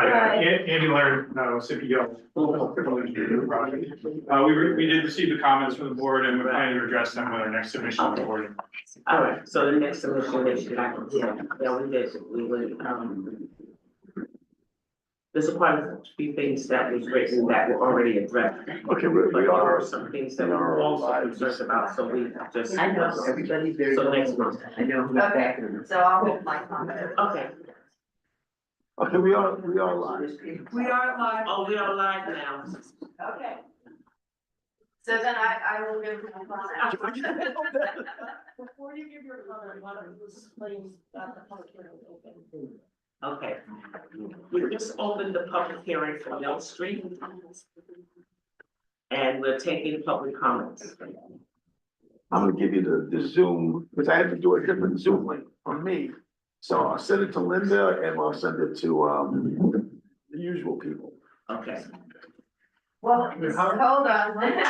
Hi, Andy Leonard, CPO. We did receive the comments from the board and we're planning to address them with our next submission to the board. All right, so the next submission they should have, yeah, we did, we would, there's quite a few things that was written that were already addressed. Okay, But there are some things that we're also concerned about, so we just. I know, everybody's very. So next month. I know. Okay, so I'll hold my comment. Okay, Okay, we are live. We are live. oh, we are live now. Okay. So then I will give my comment. Before you give your comment, why don't you explain that the public hearing is open? Okay. We just opened the public hearing for Mill Street. And we're taking public comments. I'm gonna give you the Zoom, because I had to do a different Zoom link for me. So I'll send it to Linda and I'll send it to, the usual people. Okay. Well, hold on.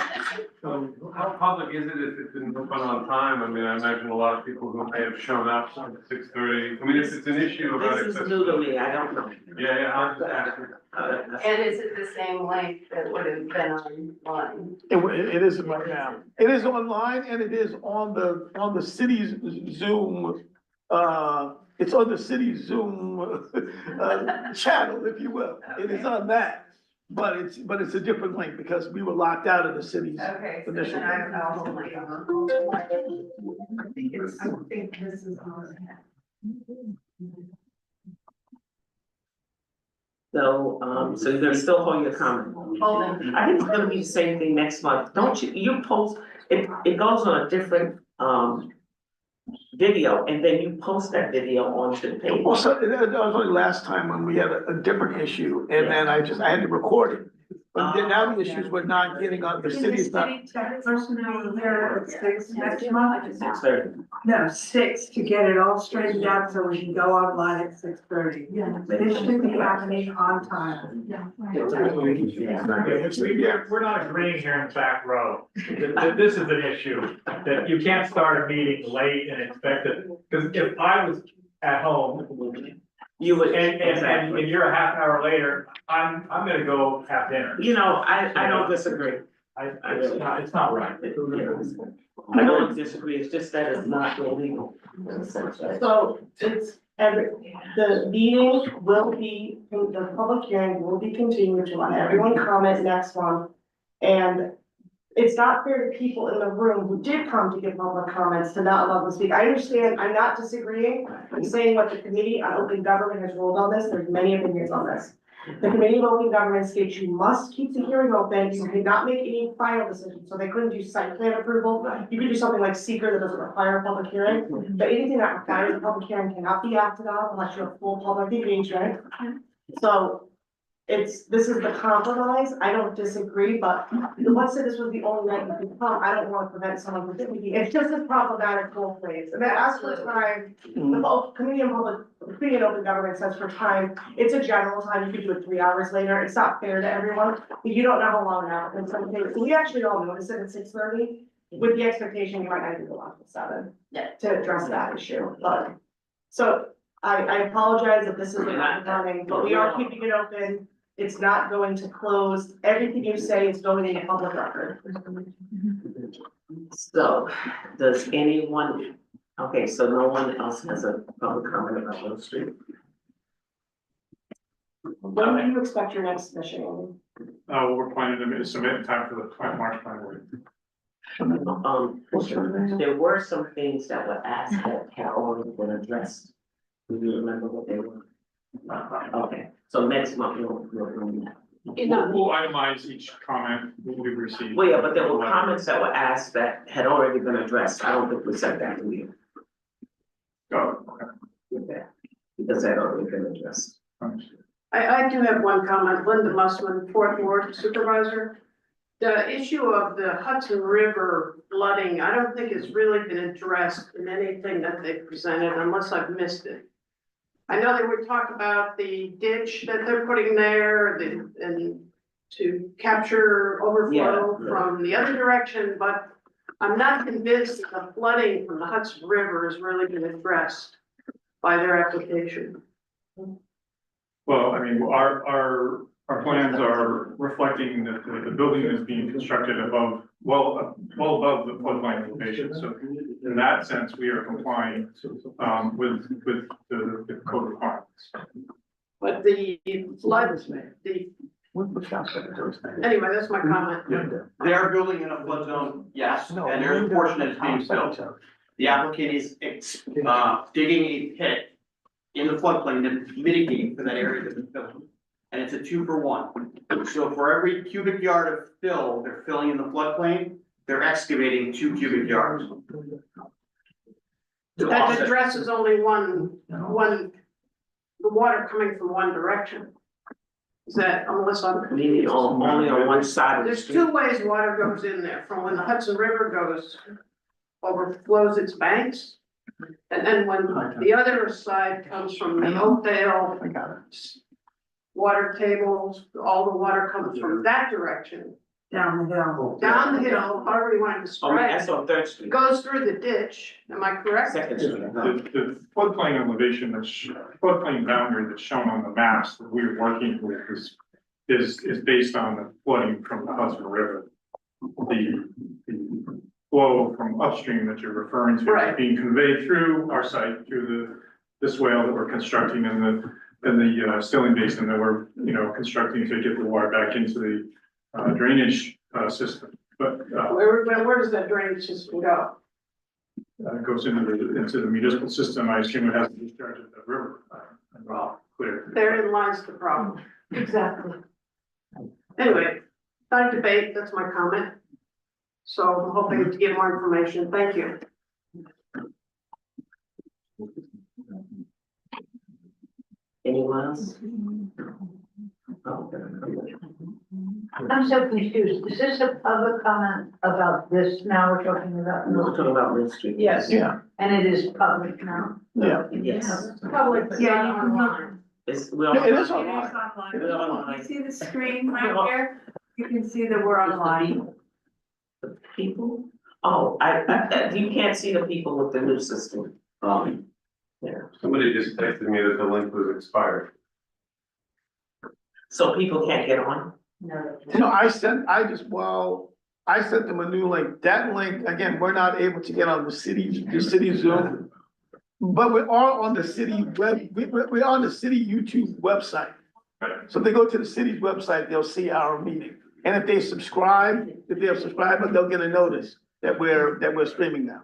So how public is it if it didn't open on time? I mean, I imagine a lot of people who may have shown up at 6:30. I mean, if it's an issue about This is new to accessibility. me, I don't know. Yeah, I'm just asking. And is it the same link that would have been online? It is right now. It is online and it is on the city's Zoom, it's on the city's Zoom, channel, if you will. It is on that, but it's a different link because we were locked out of the city's. Okay, so initial. then I'll hold my comment. I think this is on. So you're gonna still hold your comment? Holding. I think it's gonna be the same thing next month. Don't you post, it goes on a different, video and then you post that video onto the page. Also, that was only last time when we had a different issue and then I had to record it. But then now the issues we're not getting on, the city's not. Tech personnel here at 6 next month? 6:30. No, 6 to get it all straightened out so we can go online at 6:30. Yeah. But it should be happening on time. We're not agreeing here in the back row. This is an issue that you can't start a meeting late and expect it, because if I was at home You would, and exactly. you're a half an hour later, I'm gonna go have dinner. You know, I don't disagree. It's not right. I don't disagree, it's just that it's not illegal. So it's the meeting will be, the public hearing will be continued to let everyone comment next month. And it's not fair to people in the room who did come to give public comments to not allow them to speak. I understand, I'm not disagreeing. I'm saying what the Committee on Open Government has ruled on this. There's many opinions on this. The Committee of Open Government states you must keep the hearing open. You cannot make any final decisions. So they couldn't do site plan approval. You could do something like seeker that doesn't require a public hearing. But anything that requires a public hearing cannot be acted on unless you have full public engagement. So this is the compromise. I don't disagree, but let's say this was the only night you could come. I don't want to prevent someone from thinking. It's just as problematic both ways. And then as for time, the Committee on Open Government says for time, it's a general time. You could do it 3 hours later. It's not fair to everyone. But you don't know how long now. And some things, we actually all noticed it at 6:30 with the expectation you might not even go on till 7 to address that issue. But so I apologize if this isn't running, but we are keeping it open. It's not going to close. Everything you say is going in the public record. So, does anyone, okay, so no one else has a public comment about Mill Street? When do you expect your next submission? We're planning to submit in time for the March plan. There were some things that were asked that had already been addressed. Do you remember what they were? Okay, so next month we'll bring that. We'll itemize each comment we've received. Well, yeah, but there were comments that were asked that had already been addressed. I don't think we said that to you. Oh, okay. With that, because that had already been addressed. I do have one comment, Linda Mussman, Fourth Ward Supervisor. The issue of the Hudson River flooding, I don't think it's really been addressed in anything that they presented unless I've missed it. I know they would talk about the ditch that they're putting there, and to capture overflow from the other direction, but I'm not convinced that the flooding from the Hudson River has really been addressed by their application. Well, I mean, our plans are reflecting that the building is being constructed above, well above the floodplain elevation, so in that sense, we are complying, with the code requirements. But the flood, anyway, that's my comment. They are building in a flood zone, yes, and there is a portion that is being built. The applicant is, digging a pit in the floodplain to mitigate for that area that's been filled. And it's a 2-for-1. So for every cubic yard of fill they're filling in the floodplain, they're excavating 2 cubic yards. To That offset. addresses only one, the water coming from one direction. Is that, unless I'm Meaning only on one side of the There's street. 2 ways water goes in there, from when the Hudson River overflows its banks. And then when the other side comes from the Oakdale I got it. water tables, all the water comes from that direction. Down the hill. Down the hill, however you want to Oh, describe that's it, on Third Street, goes through the ditch, am I correct? Second Street. The floodplain elevation, floodplain boundary that's shown on the maps that we're working with is based on the flooding from the Hudson River. The flow from upstream that you're referring to is Right. being conveyed through our site, through the swale that we're constructing and the stilling basin that we're, constructing to get the water back into the drainage system. But Where does that drainage system go? it goes into the municipal system. I assume it has to discharge at the river. Well, clear. Therein lies the problem. Exactly. Anyway, not a debate, that's my comment. So I'm hoping to get more information, thank you. Anyone else? I'm so confused. Is this a public comment about this now we're talking about? We're talking about Mill Street. Yes. Yeah, And it is public now? yeah. Yes. Public, but Yeah, not you can online. It's, we're Yeah, it is on. online. We're online. You see the screen right here? You can see that we're online. The people? Oh, you can't see the people with the new system. Yeah, Somebody just texted me that the link was expired. so people can't get on? No, I sent them a new link. That link, again, we're not able to get on the city Zoom. But we are on the city web, we're on the city YouTube website. So if they go to the city's website, they'll see our meeting. And if they subscribe, if they're a subscriber, they'll get a notice that we're streaming now.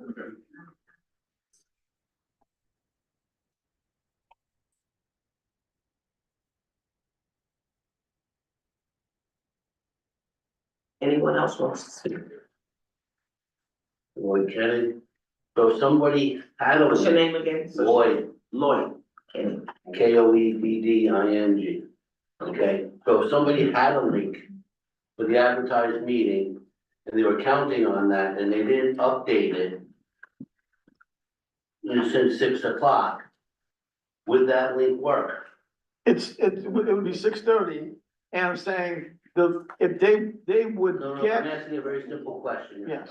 Anyone else wants to speak? Lloyd Kenny. So somebody had a What's your name again? Lloyd, Lloyd Kenny. Koedding. Okay, so somebody had a link for the advertised meeting and they were counting on that and they didn't update it. Since 6 o'clock. Would that link work? It would be 6:30, and I'm saying, if they would No, I'm get, asking a very simple question. Yes.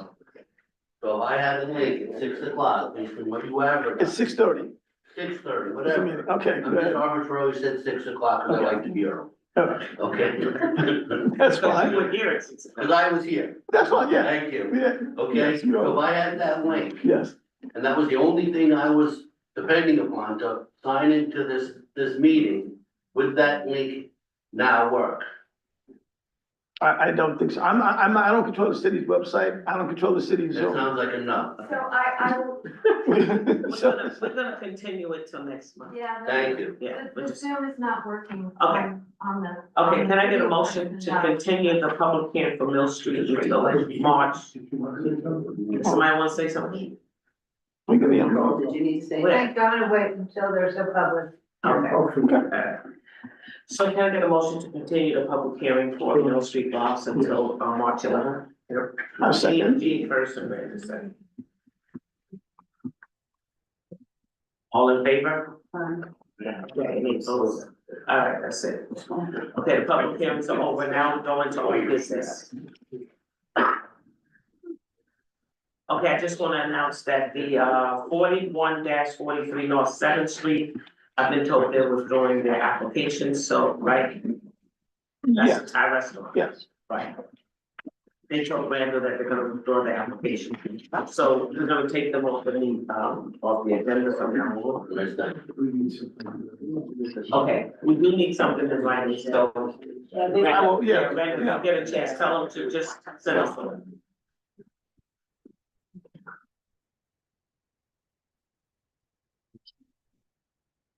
So if I had a link at 6 o'clock, based on what you advertised. it's 6:30. 6:30, whatever. Okay, I'm go just ahead. arbitrarily said 6 o'clock because I like to be early, Okay, okay? That's You fine, were here at 6 o'clock. Because I was here, that's fine, yeah, thank you, yeah, okay? Yes, you are. So if I had that link, yes. and that was the only thing I was depending upon to sign into this meeting, would that link now work? I don't think so. I don't control the city's website. I don't control the city's That Zoom. sounds like enough. So I will, We're gonna continue it till next month. yeah. Thank you. Yeah, The we're just, Zoom is not working Okay. on the. okay, can I get a motion to continue the public hearing for Mill Street until March? Somebody wanna say something? We can be on. Did you need to say? Thank God and wait until there's a public. Okay. So can I get a motion to continue the public hearing for Mill Street lots until March 11th? I'll second. Gene first and Randy second. All in favor? Yeah, any opposed? All right, that's it. Okay, the public hearings are over. Now we're going to old business. Okay, I just want to announce that the 41-43 North 7th Street I've been told they're withdrawing their application, so, right? That's Yes, the Thai restaurant. yes. Right. They told Randall that they're gonna withdraw their application, so we're gonna take them off the agenda from now on. Okay, we do need something in writing, so. Oh, yeah, Randall, yeah. if you get a chance, tell them to just send us one.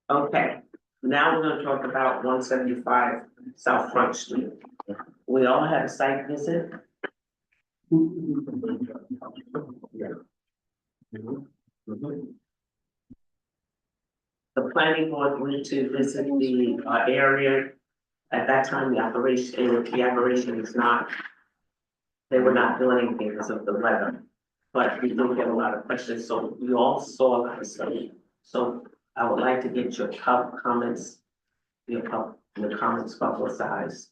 Okay, now we're gonna talk about 175 South Front Street. We all had a site visit. The planning board went to visit the area. At that time, the operation is not, they were not doing anything because of the weather. But we did get a lot of questions, so we all saw that study. So I would like to get your comments, your comments publicized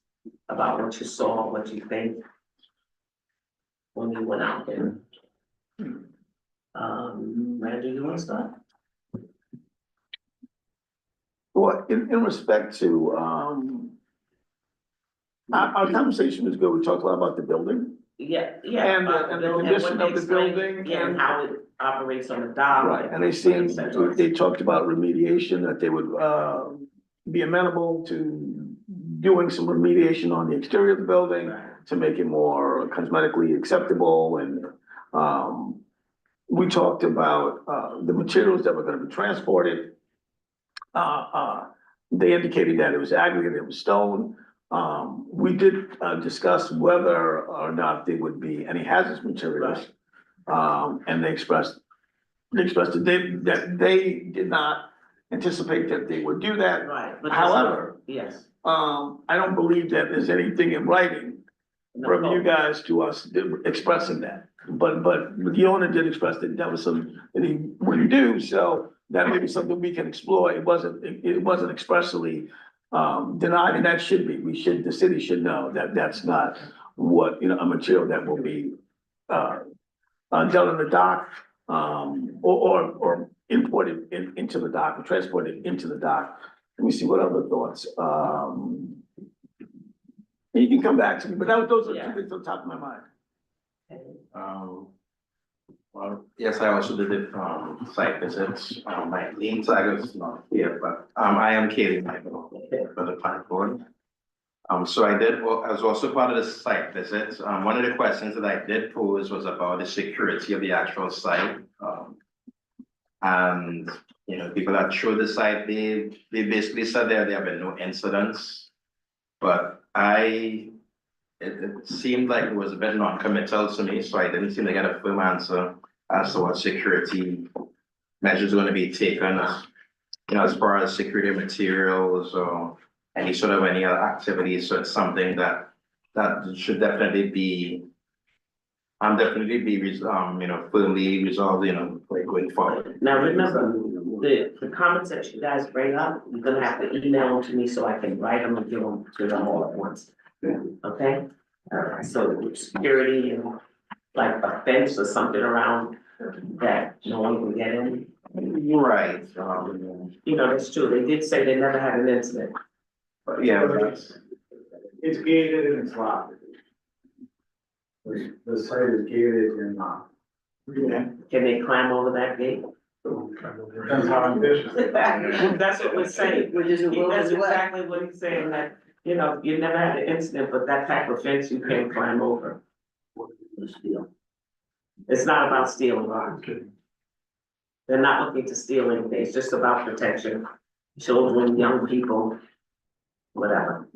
about what you saw, what you think when you went out there. Randy, you want to start? Well, in respect to, our conversation was good. We talked a lot about the building. Yeah. And the building, condition what of the they explained, building yeah, and and- how it operates on the dock. Right, and they talked about remediation, that they would, be amenable to doing some remediation on the exterior of the building to make it more cosmetically acceptable, and, we talked about, the materials that were gonna be transported. They indicated that it was aggregate, it was stone. We did, discuss whether or not there would be any hazardous materials. And they expressed that they did not anticipate that they would do that. Right. But However, yes. I don't believe that there's anything in writing from you guys to us expressing that. But the owner did express that was something that he wouldn't do, so that may be something we can explore. It wasn't expressly denied, and that should be, the city should know that that's not what, a material that will be done on the dock, or imported into the dock, or transported into the dock. Let me see, what other thoughts? You can come back to me, but those are two things on top of my mind. Well, yes, I also did it, site visits, my name tag is not here, but, I am Katie Michael for the planning board. So I was also part of the site visit. One of the questions that I did pose was about the security of the actual site. And, people that showed the site, they basically said there have been no incidents. But it seemed like it was a bit non-committal to me, so I didn't seem to get a firm answer as to what security measures are going to be taken, as far as security materials or any other activities. So it's something that should definitely be, firmly resolved, going forward. Now, remember, the comments that you guys bring up, you're gonna have to email them to me so I can write them and give them to them all at once. Okay? So security and like a fence or something around that no one can get in. Right. That's true. They did say they never had an incident. But yeah, It's gated and it's locked. The site is gated and locked. Can they climb over that gate? Depends how ambitious. That's what we're saying. That's exactly what he's saying, that, you never had an incident, but that type of fence you can't climb over. It's not about stealing, Ron. They're not looking to steal anything. It's just about protection. Children, young people, whatever.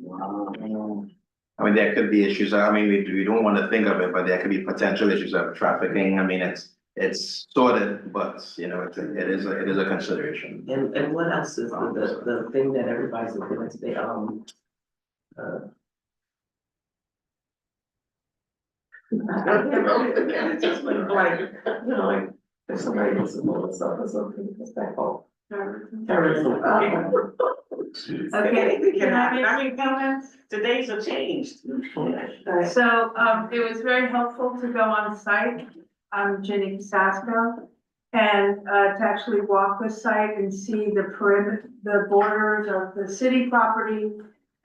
I mean, there could be issues. I mean, we don't want to think of it, but there could be potential issues of trafficking. I mean, it's sorted, but it is a consideration. And what else is the thing that everybody's looking at today? It's just like, like, if somebody gets a bullet or something, it's that fault. Terrorism. Okay, can I make comments? Today's have changed. So, it was very helpful to go on site. I'm Jenny Casasco. and to actually walk the site and see the perimeter, the borders of the city property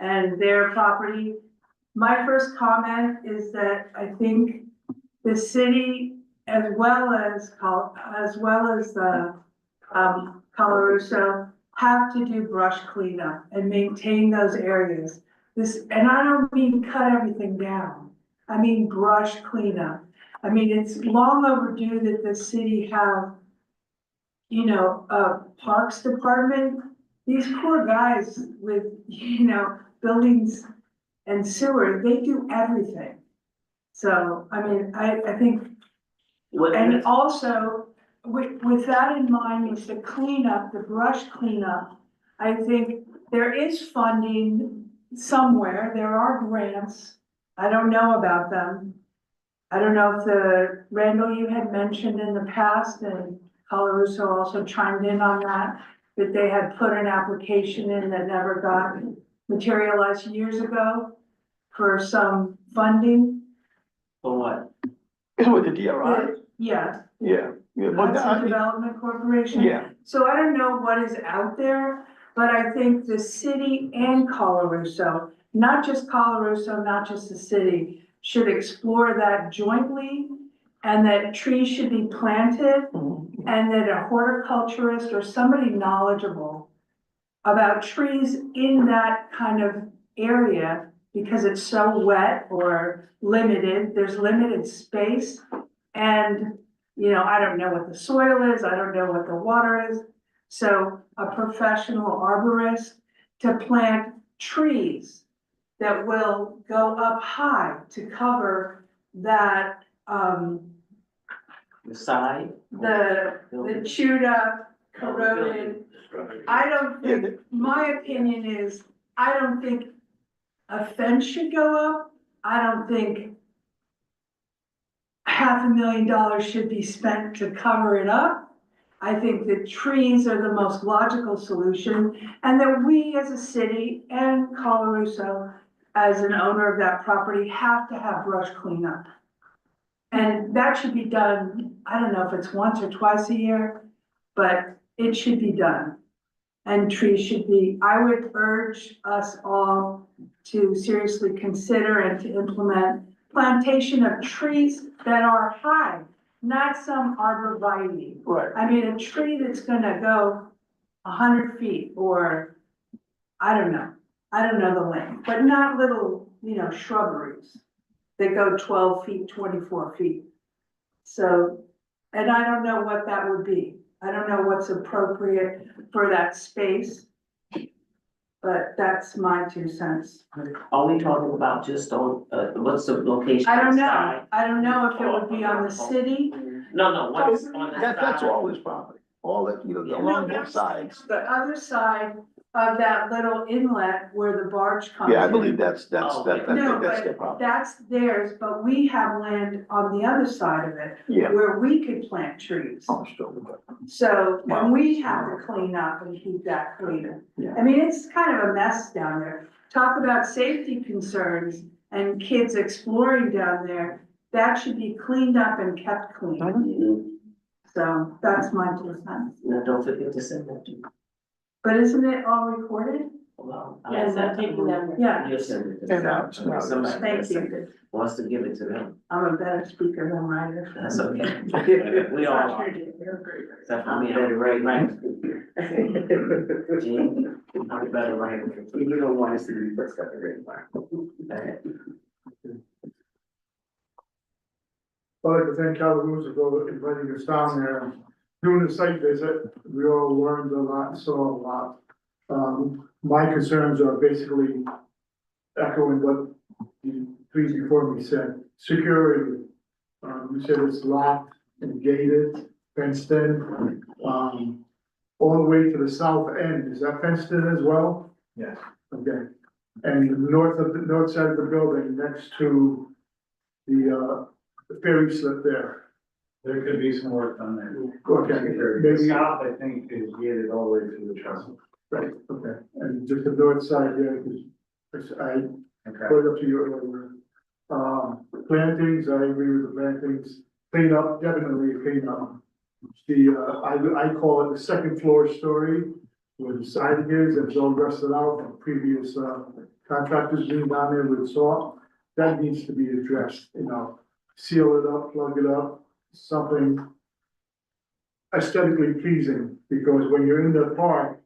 and their property. My first comment is that I think the city, as well as the Colorusso, have to do brush cleanup and maintain those areas. And I don't mean cut everything down. I mean brush cleanup. I mean, it's long overdue that the city have, a parks department. These poor guys with, buildings and sewer, they do everything. So, I mean, I think, and also, with that in mind, with the cleanup, the brush cleanup, I think there is funding somewhere, there are grants. I don't know about them. I don't know if Randall, you had mentioned in the past, and Colorusso also chimed in on that they had put an application in that never got materialized years ago for some funding. For what? It's with the DRI. Yeah, Yeah. But Hudson Development Corporation. yeah, So I don't know what is out there, but I think the city and Colorusso, not just Colorusso, not just the city, should explore that jointly, and that trees should be planted, and that a horticulturist or somebody knowledgeable about trees in that kind of area, because it's so wet or limited, there's limited space. And, I don't know what the soil is, I don't know what the water is. So a professional arborist to plant trees that will go up high to cover that, The side? the chewed up, corroded. I don't think, my opinion is, I don't think a fence should go up. I don't think $500,000 should be spent to cover it up. I think that trees are the most logical solution, and that we as a city and Colorusso, as an owner of that property, have to have brush cleanup. And that should be done, I don't know if it's once or twice a year, but it should be done. And trees should be, I would urge us all to seriously consider and to implement plantation of trees that are high, not some arborvitae. right. I mean, a tree that's gonna go 100 feet, or, I don't know the length, but not little, shrubberies that go 12 feet, 24 feet. So, and I don't know what that would be. I don't know what's appropriate for that space. But that's my 2 cents. Are we talking about just on, what's the location? I don't on the know. side? I don't know if it would be on the city. No, what's on the side? That's all his property, all that, along both sides. The other side of that little inlet where the barge comes in. Yeah, I believe that's, I No, think that's their but problem. that's theirs, but we have land on the other side of it Yeah. where we could plant trees. Oh, sure. So, and we have to clean up and keep that clean. Yeah. I mean, it's kind of a mess down there. Talk about safety concerns and kids exploring down there. That should be cleaned up and kept clean. Mhm. So that's my 2 cents. No, don't forget to send that to me. But isn't it all recorded? Well, Yes, I'm taking that. Yeah, You'll send it to And me. now it's not. Somebody thank you. wants to give it to them. I'm a better speaker than writer. That's okay. We all are. Except for me, I'm a great writer. Gene, I'm a better writer. You don't want us to be first got the great writer. I'd like to thank Calaveras for inviting us down there. Doing the site visit, we all learned a lot, saw a lot. My concerns are basically echoing what the three before me said. Security, you said it's locked and gated, fenced in. All the way to the south end, is that fenced in as well? Yes. Okay, and the north side of the building next to the ferry slip there. There could be some work done there. Okay, The maybe, south, I think, is gated all the way to the trestle. right, okay, and just the north side there, because I Okay. put it up to you earlier. Plantings, I agree with the plantings, clean up, definitely clean up. I call it the second floor story, where the siding is, it's all rusted out from previous, contractors being down there with salt. That needs to be addressed, you know, seal it up, plug it up, something aesthetically pleasing, because when you're in the park,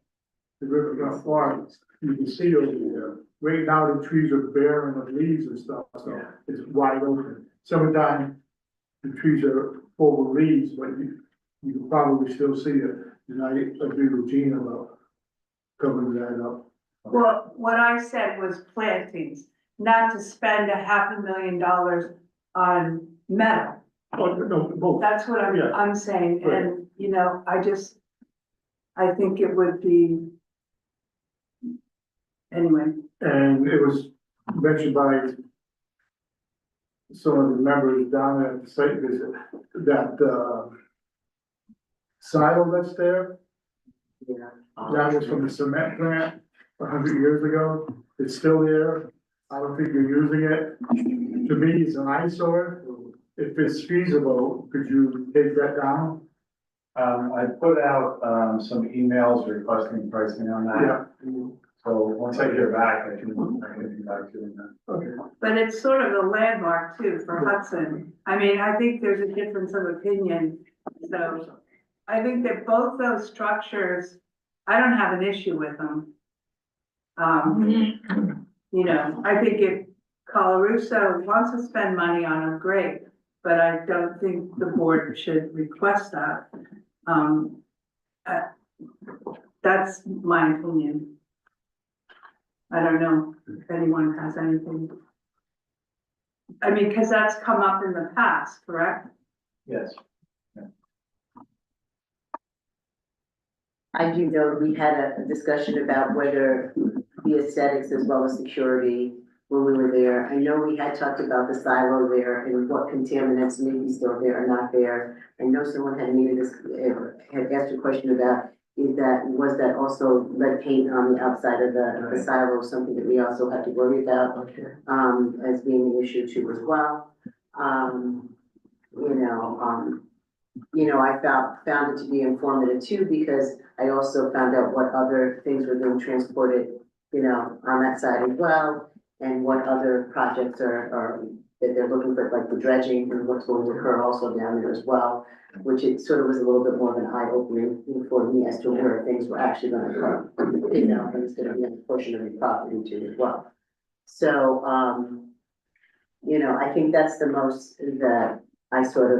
the riverfront park, you can see over there. Right now, the trees are bare and the leaves and stuff, so it's wide open. Summertime, the trees are full of leaves, but you can probably still see it. And I agree with Gene about covering that up. Well, what I said was plantings, not to spend $500,000 on metal. Oh, no, both. That's what Yeah. I'm saying, Right. and, you know, I think it would be. Anyway, And it was mentioned by some of the members down at the site visit, that, silo that's there, Yeah. that was from the cement plant 100 years ago. It's still there. I don't think you're using it. To me, it's an eyesore. If it's feasible, could you take that down? I put out, some emails requesting pricing on that. Yeah. So once I get back, I can be back to that. Okay. but it's sort of a landmark too for Hudson. I mean, I think there's a difference of opinion, so. I think that both those structures, I don't have an issue with them. You know, I think if Colarusso wants to spend money on them, great, but I don't think the board should request that. That's my opinion. I don't know if anyone has anything. I mean, because that's come up in the past, correct? Yes. I do know we had a discussion about whether the aesthetics as well as security when we were there. I know we had talked about the silo there and what contaminants may be still there or not there. I know someone had made this, had asked a question about, was that also lead paint on the outside of the silo, something that we also have to worry about, as being an issue too as well. I found it to be informative too, because I also found out what other things were being transported, on that side as well, and what other projects are that they're looking for, like the dredging and what's going to occur also down there as well, which it sort of was a little bit more of an eye-opening for me as to where things were actually going to come, and it's going to be a portion of the property too as well. So, I think that's the most that I sort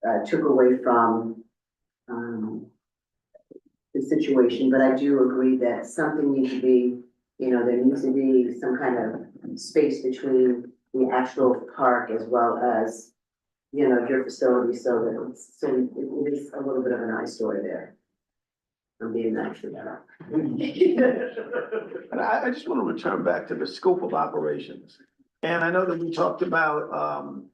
of took away from the situation, but I do agree that something needs to be, there needs to be some kind of space between the actual park as well as, your facility, so that it is a little bit of an eyesore there. I'm being nice about And I just want to return back to the scope of operations. And I know that we talked about,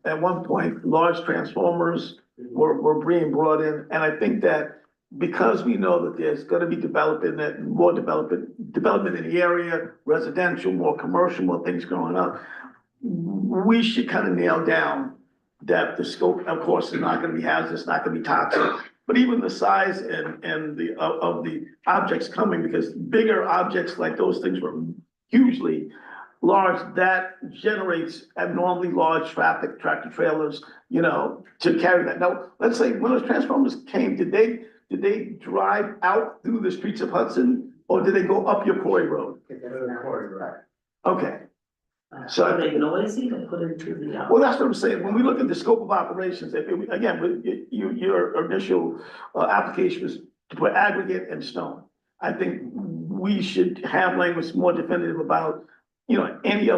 at one point, large transformers were being brought in. And I think that because we know that there's gonna be more development in the area, residential, more commercial, more things going up, we should kind of nail down that the scope, of course, is not gonna be hazardous, not gonna be toxic, but even the size and the, of the objects coming, because bigger objects like those things were hugely large, that generates abnormally large traffic, tractor trailers, to carry that. Now, let's say when those transformers came, did they drive out through the streets of Hudson, or did they go up your quarry road? Okay. So Are they noisy to put into the? Well, that's what I'm saying. When we look at the scope of operations, your initial application was to put aggregate and stone. I think we should have language more definitive about, any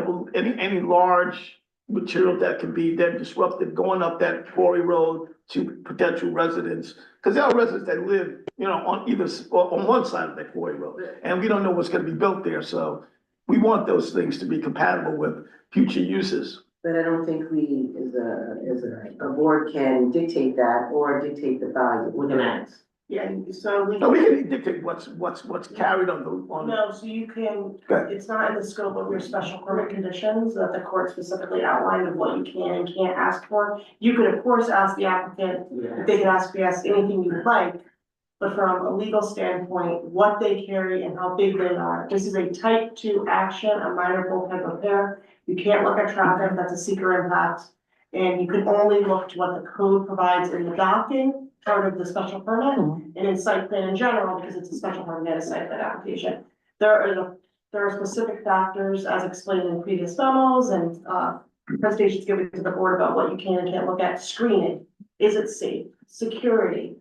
large material that can be then disruptive going up that quarry road to potential residents. Because there are residents that live, on one side of that quarry road, and we don't know what's gonna be built there. So we want those things to be compatible with future uses. But I don't think we, as a board, can dictate that or dictate the value. We're gonna ask. Yeah, so we. No, we can dictate what's carried on the, on. No, so you can, Okay. it's not in the scope of your special permit conditions that the court specifically outlined of what you can and can't ask for. You could, of course, ask the applicant, if they could ask anything you would like. But from a legal standpoint, what they carry and how big they are, this is a type 2 action, a minor bulkhead repair. You can't look at traffic, that's a seeker impact. And you can only look to what the code provides in the docking part of the special permit and in site plan in general, because it's a special permit and a site plan application. There are specific factors as explained in previous memos and presentations given to the board about what you can and can't look at. Screening, is it safe? Security,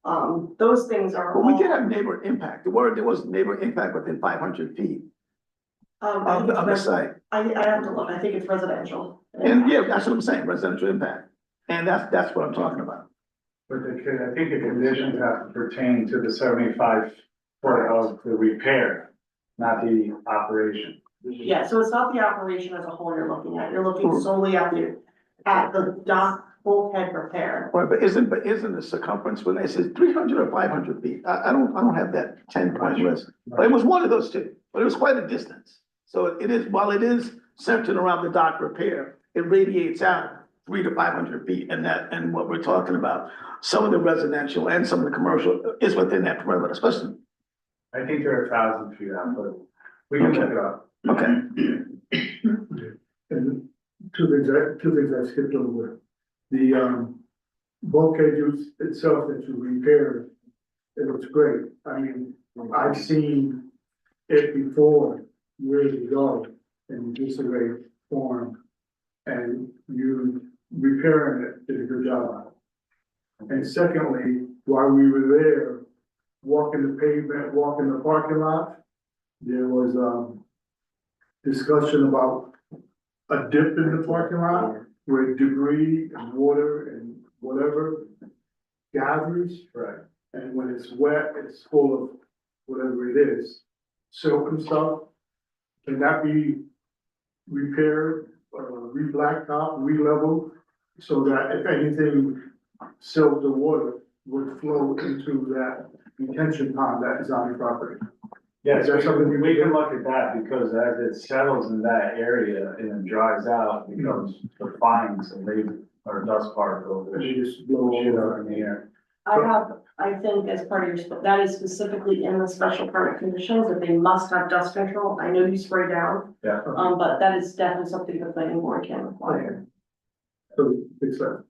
those things are. But we did have neighbor impact. There was neighbor impact within 500 feet of the site. I have to look, I think it's residential. And yeah, that's what I'm saying, residential impact. And that's what I'm talking about. But I think the conditions have to pertain to the 75 foot of the repair, not the operation. Yeah, so it's not the operation as a whole you're looking at, you're looking solely at the dock bulkhead repair. Right, but isn't the circumference, when it says 300 or 500 feet, I don't have that 10-point list. But it was one of those two, but it was quite a distance. So it is, while it is centered around the dock repair, it radiates out 300 to 500 feet, and what we're talking about, some of the residential and some of the commercial is within that perimeter, especially. I think they're 1,000 feet out, but we can look it up. Okay. And two things I skipped over. The bulkhead use itself that you repaired, it looks great. I mean, I've seen it before years ago in disarray form. And you repairing it did a good job on it. And secondly, while we were there, walking the pavement, walking the parking lot, there was discussion about a dip in the parking lot where debris and water and whatever gathers. Right. And when it's wet, it's full of whatever it is, silt and stuff. Can that be repaired, re-blacktop, re-leveled, so that if anything, silt or water would flow into that retention pond that is on the property? Yes, Is that something we can look at that, because as it settles in that area and it dries out, it becomes the fines and they are dust particles. And you just blow Shit over out in the air. I think as part of your, that is specifically in the special permit conditions, that they must have dust control. I know you spray down, Yeah. but that is definitely something the planning board can require. So it's a.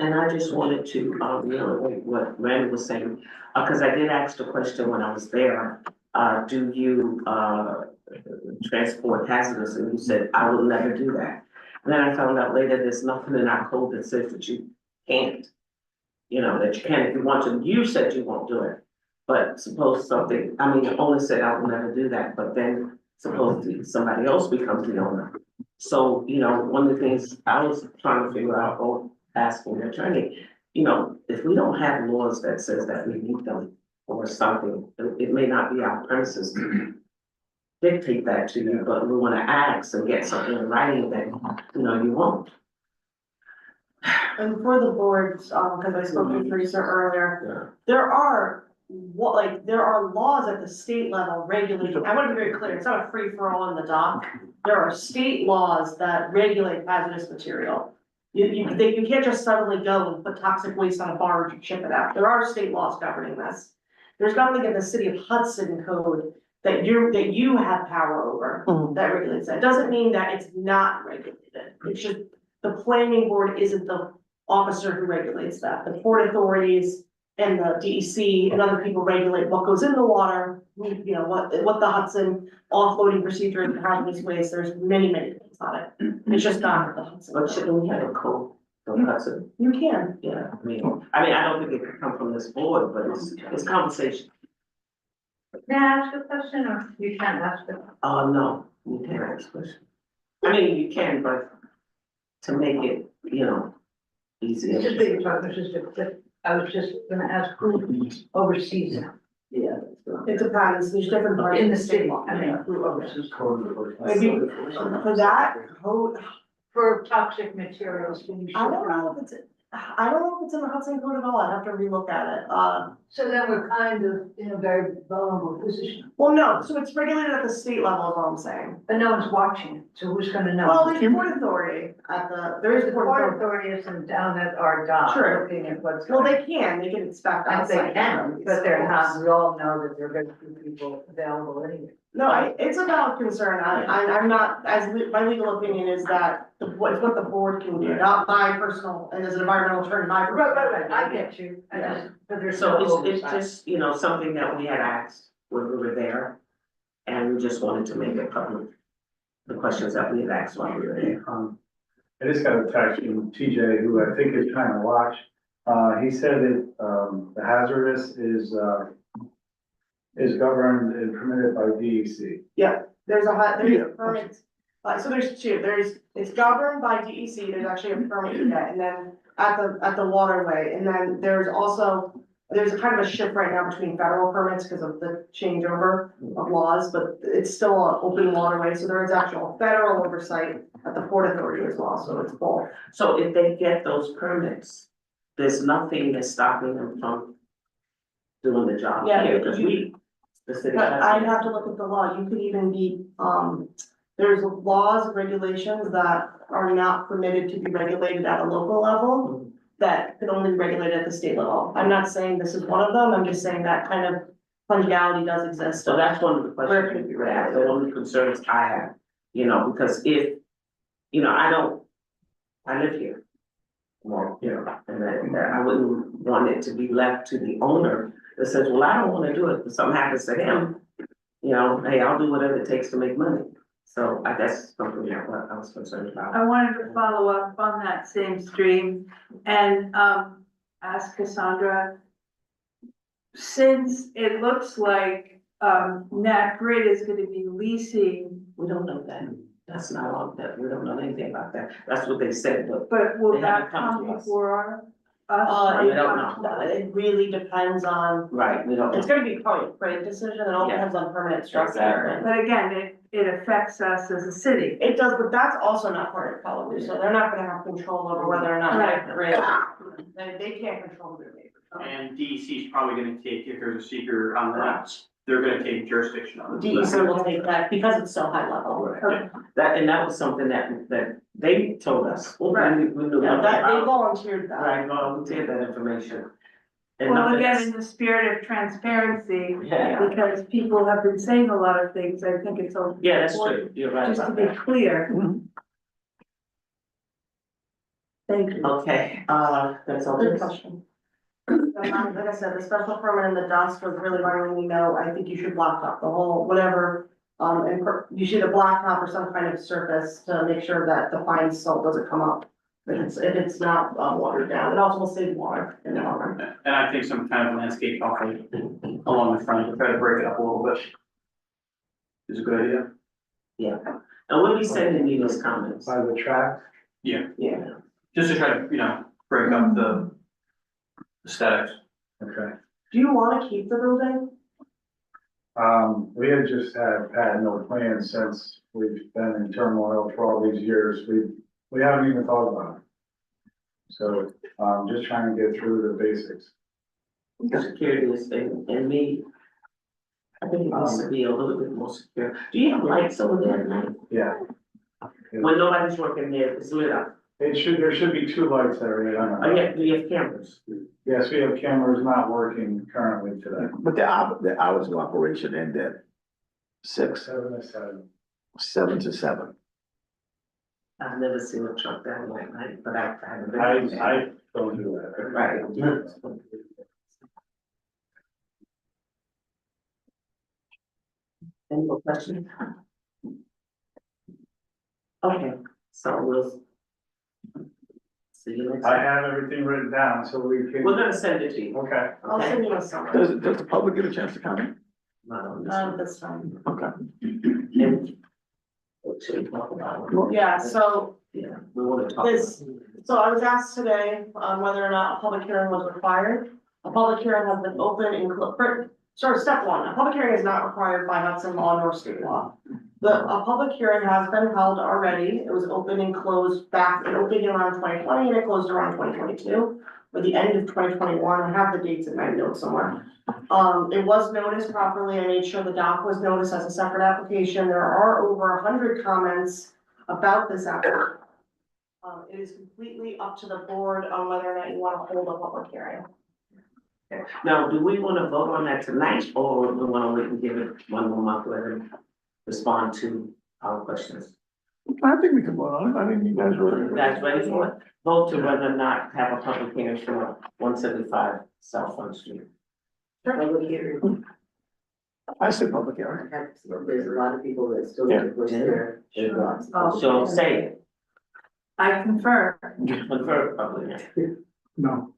And I just wanted to, reiterate what Randy was saying, because I did ask the question when I was there, do you, transport hazardous? And you said, I will never do that. And then I found out later, there's nothing in our code that says that you can't. You know, that you can if you want to. You said you won't do it, but suppose something, I mean, you only said I will never do that, but then suppose somebody else becomes the owner. So, you know, one of the things I was trying to figure out or asking the attorney, you know, if we don't have laws that says that we need them or something, it may not be our premises to dictate that to you, but we want to ask and get something in writing that, you know, you won't. And for the boards, because I spoke with Teresa earlier, there are laws at the state level regulating, I want to be very clear, it's not a free for all on the dock. There are state laws that regulate hazardous material. You can't just suddenly go and put toxic waste on a barge and ship it out. There are state laws governing this. There's nothing in the city of Hudson code that you have power over that regulates that. Doesn't mean that it's not regulated. It's just the planning board isn't the officer who regulates that. The port authorities and the DEC and other people regulate what goes in the water, you know, what the Hudson offloading procedure is for hazardous waste. There's many things on it. It's just not the Hudson. But shouldn't we have a code for Hudson? You can. Yeah, I don't think it could come from this board, but it's conversation. May I ask a question, or you can't ask it? No, you can't ask a question. I mean, you can, but to make it, you know, easier. It's just big talk, it's just, I was just gonna ask who oversees it Yeah. It depends. There's different parts in of the city, law. I mean, who oversees Maybe for that code, for toxic materials when you ship I don't know around. if it's, I don't know if it's in the Hudson code at all, I'd have to relook at it, So then we're kind of in a very vulnerable position, well, no, so it's regulated at the state level, is all I'm saying. but no one's watching it, so who's gonna know? Well, there's Port Authority there is The Port Port Authority. Authority isn't down at our dock Sure. looking at what's Well, going on. they can inspect I outside. think they can, but they're not, we all know that there are very few people available anyway. No, it's a valid concern, I'm not, my legal opinion is that it's what the board can do, not my personal, and as an environmental attorney, my. I get you, I just, but there's So no it's oversight. just, you know, something that we had asked when we were there. And we just wanted to make it public, the questions that we had asked while we were there. I just got a text from TJ, who I think is trying to watch. He said that, the hazardous is governed and permitted by DEC. There's a permit, so there's two, it's governed by DEC, there's actually a permit you get, and then at the waterway, and then there's a kind of a shift right now between federal permits because of the changeover of laws, but it's still an open waterway, so there is actual federal oversight at the Port Authority as well, so it's both. So if they get those permits, there's nothing that's stopping them from doing the job Yeah, here, because the city. But I'd have to look at the law, you could even be, there's laws, regulations that are not permitted to be regulated at a local level that could only be regulated at the state level. I'm not saying this is one of them, I'm just saying that kind of fungibility does exist. So that's one of the Where questions could it be we have, regulated? the only concerns I have, you know, because if, you know, I live here. Well, you know, and then I wouldn't want it to be left to the owner that says, well, I don't wanna do it, if something happens to him, you know, hey, I'll do whatever it takes to make money. So I guess something that I was concerned about. I wanted to follow up on that same stream and, ask Cassandra. Since it looks like, Nat Grid is gonna be leasing, We don't know that, that's not on that, we don't know anything about that, that's what they said, but but will They haven't that come come to us. before us? we don't know. It really depends on, Right, we don't it's know. gonna be probably a great decision, it all Yeah. depends on permanent structure. Exactly. But again, it affects us as a city. It does, but that's also not part of Colorado, so they're not gonna have control over whether or not that grid, they can't control their neighbors. And DEC is probably gonna take, if there's a seeker on that, they're gonna take jurisdiction on it. DEC will take that because it's so high level. And that was something that they told us. Well, Right. we knew Yeah, nothing that, they about. volunteered that. Right, volunteered that information. And Well, nothing again, else. in the spirit of transparency, Yeah, because people have been saying a lot of things, I think it's all. yeah, that's true, you're right Just to about be that. clear. Thank you. Okay, that's all. Good question. Like I said, the special permit in the dust was really letting me know, I think you should block up the whole, whatever. You should have blacktop or some kind of surface to make sure that the fine silt doesn't come up. If it's not watered down, it also will save water in the long run. And I think some kind of landscape offering along the front to try to break it up a little bit is a good idea. Yeah, and we'll be sending you those comments. By the track, Yeah, Yeah, just to try to, break up the aesthetics. okay. Do you wanna keep the building? We had just had no plans since we've been in turmoil for all these years. We haven't even thought about it. So, just trying to get through the basics. security is thing, and me. I think it needs to be a little bit more secure. Do you have lights over there at night? Yeah. When nobody's working there, it's lit up. There should be 2 lights there. Oh, yeah, do you have cameras? Yes, we have cameras not working currently today. But the hours of operation end at 6, 7 to 7. 7 to 7. I've never seen a truck that late night, but I haven't been. I don't do that. Right. Any more questions? Okay, so we'll. See you next I time. have everything written down, so we can. We're gonna send it to you. Okay. I'll Okay. send you a summary. Does the public get a chance to comment? Not on this one. This time. Okay. And what should we talk about? Yeah, so Yeah, we wanna talk. So I was asked today, whether or not a public hearing was required. A public hearing has been open in, step one, a public hearing is not required by Hudson law nor state law. a public hearing has been held already. It was open and closed back, it opened around 2020 and it closed around 2022. Or the end of 2021, I have the dates in my notes somewhere. It was noticed properly. I made sure the doc was noticed as a separate application. There are over 100 comments about this application. It is completely up to the board on whether or not you want to hold a public hearing. Now, do we wanna vote on that tonight, or we wanna wait and give it one more month, let them respond to our questions? I think we can vote on it. I mean, you guys were. You guys ready for it? Vote to whether or not have a public hearing for 175 South Front Street. Public hearing. I said public hearing. There's a lot of people that still Yeah. push their thoughts. So say it, I confer. confer public hearing. No.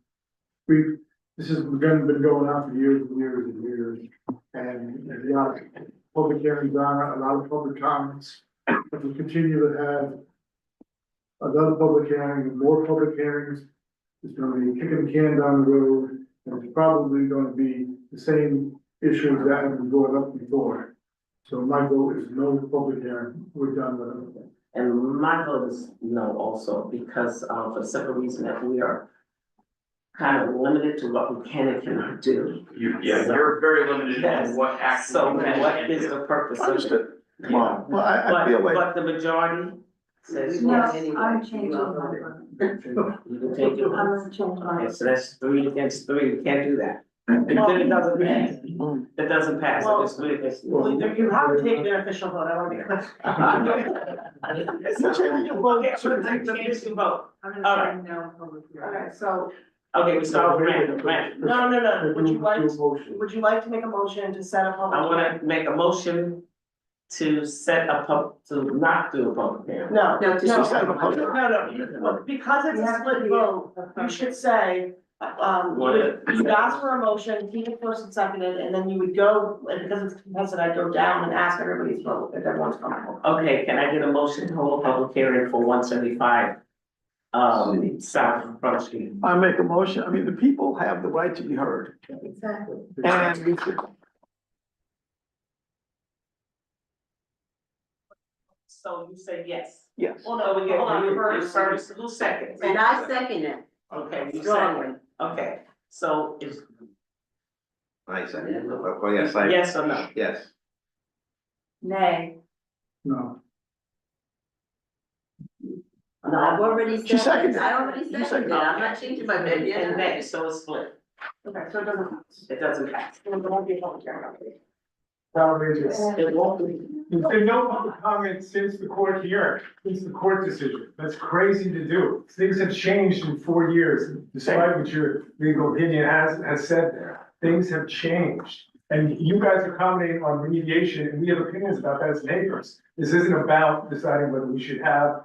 This has been going on for years and years and years. And there's a lot of public hearings on it, a lot of public comments. If we continue to have another public hearing, and more public hearings, it's gonna be kicking the can down the road. And it's probably gonna be the same issues that have been brought up before. So my vote is no public hearing. We're done with it. And my vote is no also, because for the simple reason that we are kind of limited to what we can and cannot do. You're very limited Yes. in what action. So you can what and is do. the purpose of it? Understood. Well, I feel like. But the majority says No, yes. I'm changing my vote. You can take your I'm vote. gonna change my Okay, vote. so that's 3 against 3, we can't do that. And then it doesn't pass. It doesn't pass, Well, it's 3 against 3. Well, you haven't taken an official vote, I want to be clear. You're changing your vote. Okay, so take the official vote. I'm All gonna say no public hearing. Okay, so, Okay, we start with Randall. no, would you like, Do a motion. would you like to make a motion to set a public? I hearing? wanna make a motion to set to not do a public hearing. No, No, no, to no, set a public- no, because it's a split vote, you should say, you'd ask for a motion, keep it first and seconded, and then you would go, and because it's contested, I'd go down and ask everybody's vote, if everyone's comfortable. Okay, can I get a motion to hold a public hearing for 175 South Front Street? I make a motion. I mean, the people have the right to be heard. Exactly. And we should. So you say yes. Yes. Well, So no, we get hold on, you first, first, who second? And I second it. Okay, you Strongly. second. Okay, so is I said, oh, yes, I. yes or no? Yes. Nay. No. No, I've already She said seconded it. it. I already You seconded seconded it. it. I'm not changing my vote yet. And nay, so it's split. okay, so it doesn't, It doesn't pass. there won't be a public hearing. Outrageous. It won't be. There's been no public comment since the court hearing, since the court decision. That's crazy to do. Things have changed in 4 years, despite what your legal opinion has said there. Things have changed. And you guys are commenting on remediation, and we have opinions about that as neighbors. This isn't about deciding whether we should have,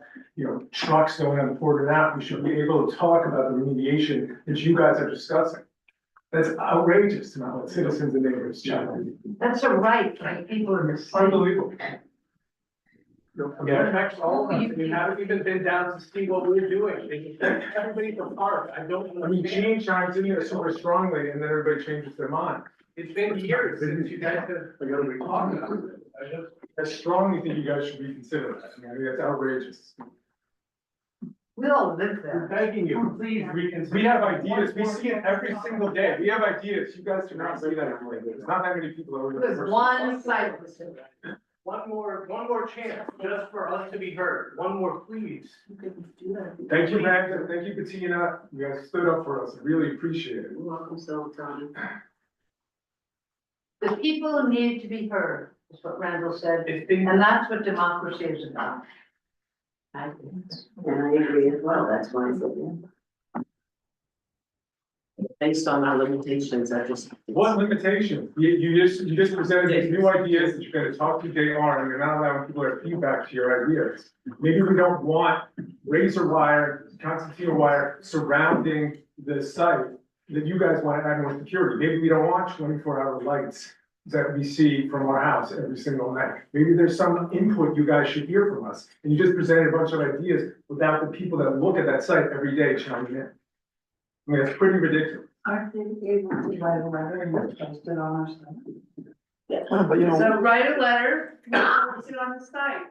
trucks going on the port or not. We should be able to talk about the remediation that you guys are discussing. That's outrageous to not let citizens and neighbors chat. That's a right, right? People in this. Unbelievable. Yeah, it affects all of us. I mean, haven't even been down to see what we're doing. Everybody's apart. I mean, Change shines in there so strongly and then everybody changes their mind. it's been years since you guys have I gotta be talking about it. I strongly think you guys should reconsider that. I mean, that's outrageous. We all live We're there. begging you, please reconsider. We have ideas. We see it every single day. We have ideas. You guys do not see that. There's not that many people over there. There's one side. one more chance, just for us to be heard. One more, please. Thank you, Magda. Thank you, Bettina. You guys stood up for us. I really appreciate it. You're welcome, so Tony. The people need to be heard, is what Randall said, It's been, and that's what democracy is about. I think. And I agree as well, that's why I said, yeah. Based on our limitations, I just. What limitation? You just presented these new ideas that you're gonna talk to JR and you're not allowing people to feedback to your ideas. Maybe we don't want razor wire, concertina wire surrounding the site that you guys want to add more security. Maybe we don't want 24-hour lights that we see from our house every single night. Maybe there's some input you guys should hear from us. And you just presented a bunch of ideas without the people that look at that site every day chiming in. I mean, it's pretty ridiculous. Aren't they able to write a letter and post it on our site? But you know, So write a letter, post it on the site.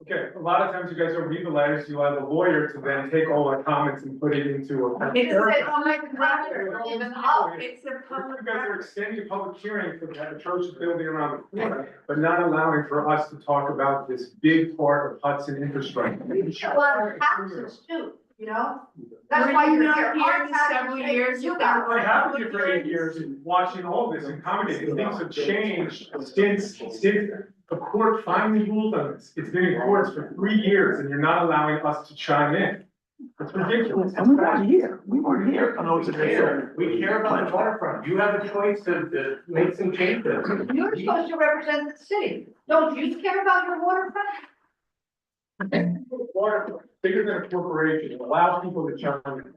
Okay, a lot of times you guys don't read the letters, you have a lawyer to then take all our comments and put it into a. It's a public record, even up, it's a You public guys are record. extending a public hearing for that approach the building around the corner, but not allowing for us to talk about this big part of Hudson infrastructure. Well, taxes too, you know? That's Were why you you're not here. here Our in taxes several pay years you ago? guys. I have been here for 8 years and watching all this and commenting, things have changed since the court finally ruled on this. It's been in courts for 3 years and you're not allowing us to chime in. It's ridiculous. and we weren't here, when I was in there. We care about the waterfront. You have a choice to make some changes. You're supposed to represent the city. Don't you care about your waterfront? Water, bigger than a corporation, allow people to chime in.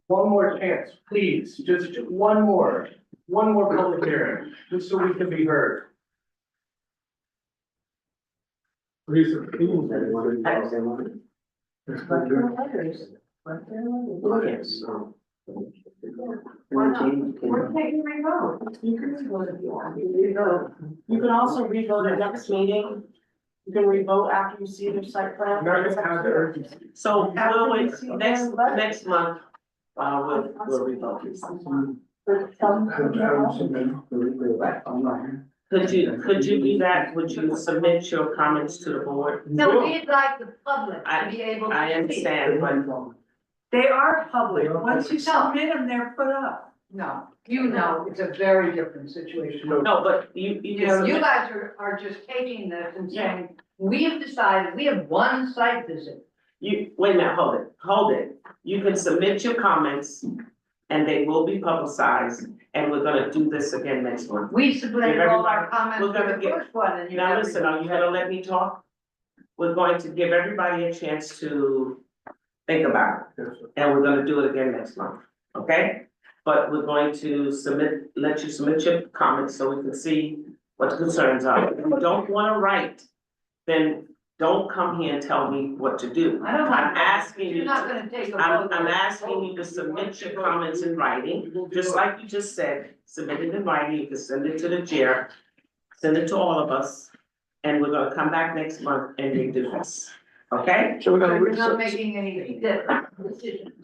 One more chance, please, just one more public hearing, just so we can be heard. Lisa, please. We're taking revote. You can revote if you want. You can also revote at next meeting. You can revote after you see the site plan. Not just have the urgency. So we'll wait, next month, we'll revote. Could you do that? Would you submit your comments to the board? So we'd like the public to be able to see. I understand, but They are public. Once you submit them, they're put up. No, you know, it's a very different situation. no, but you You can know, you submit, guys are just taking this and saying, we have decided, we have one site visit. wait a minute, hold it. You can submit your comments and they will be publicized, and we're gonna do this again next month. We submitted all our comments we're to gonna the get- first one and you Now never. listen, are you gonna let me talk? We're going to give everybody a chance to think about it, and we're gonna do it again next month, okay? But we're going to let you submit your comments so we can see what the concerns are. If you don't wanna write, then don't come here and tell me what to do. I don't I'm want. asking you You're not to, gonna take a I'm vote. asking you to submit your comments in writing, just like you just said, submit it in writing, you can send it to the chair, send it to all of us, and we're gonna come back next month and redo this, okay? So we're So gonna. you're not making any different decisions.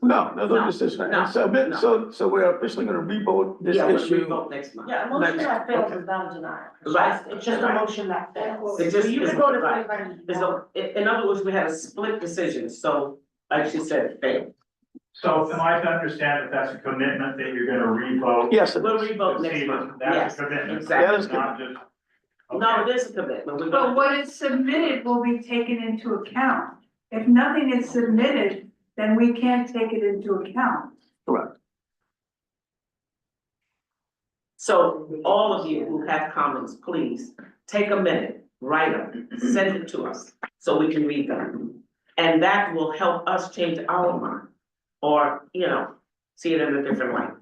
No decision, No, and so we're officially gonna revote this Yeah, we'll issue. revote next month. Yeah, a motion that fails is not a denial. Right. It's just a motion that fails. It just So you is- can vote if right. anybody. In other words, we had a split decision, so like she said, fail. So am I to understand that that's a commitment that you're gonna revote? Yes, it We'll is. revote next month, That's yes, a commitment. exactly. That is Not just. No, it is a commitment, we're But gonna, what is submitted will be taken into account. If nothing is submitted, then we can't take it into account. Correct. so all of you who have comments, please, take a minute, write them, send it to us, so we can read them. And that will help us change our mind, or, see it in a different light,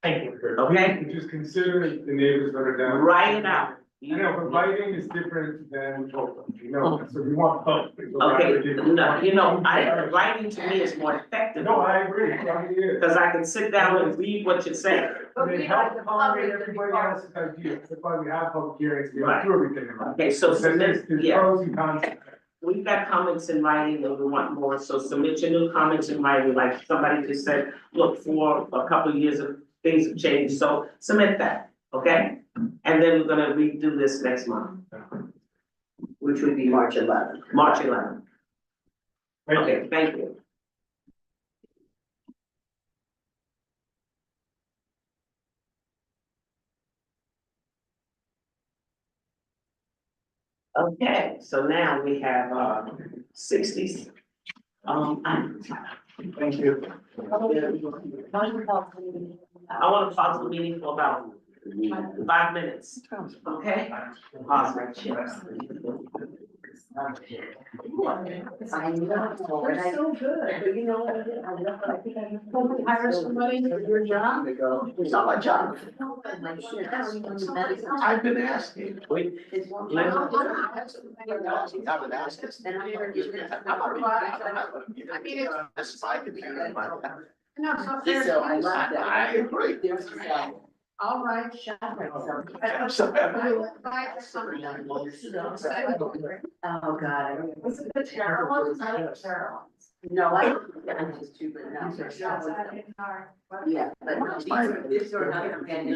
Thank you. okay? Just consider the neighbors that are down. Write it out. I know, but writing is different than voting, so we want both. Okay, no, writing to me is more effective. No, I agree, I mean, it is. Cause I can sit down and read what you're saying. But They we help like the accommodate public to be everybody part of else's ideas, that's why we have public hearings, we Right. have through everything. Okay, so submit, There's yeah, pros and cons. we've got comments in writing and we want more, so submit your new comments in writing, like somebody just said, look, for a couple of years of things have changed, so submit that, okay? And then we're gonna redo this next month, which would be March 11th. March 11th. Okay, thank you. Okay, so now we have 60s. Thank you. I want to pause the meeting for about 5 minutes, okay? Pause right here. They're so good, but you know what I did? I think I hire somebody for your job. It's not my job. I've been asking. Wait, let me- I've been asking. I mean, it's my computer. No, so So I agree. I'll write Sharon. I'm sorry. Oh, God. Was it the Carolines? I like Carolines. No, I don't, it's too, but no. Yeah, but no, these are not, and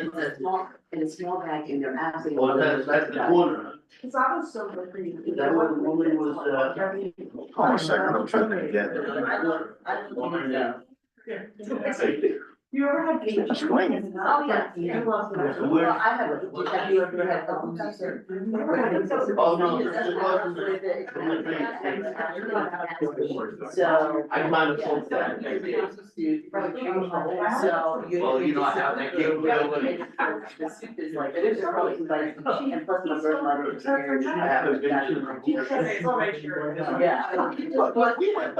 in a small bag, and they're absolutely. Well, that's the corner. Cause I was so pretty. Is that where the woman was, Hold on a second, I'm trying to get. You ever had? It's swinging. Oh, yeah. Yeah. Where? Well, I have, have you ever had? Oh, no, it's across from the So. I might have told that. So. Well, you know, I have that capability. The soup is like, it is probably like, and plus my birthmother is here. I have a good. Yeah. But we went.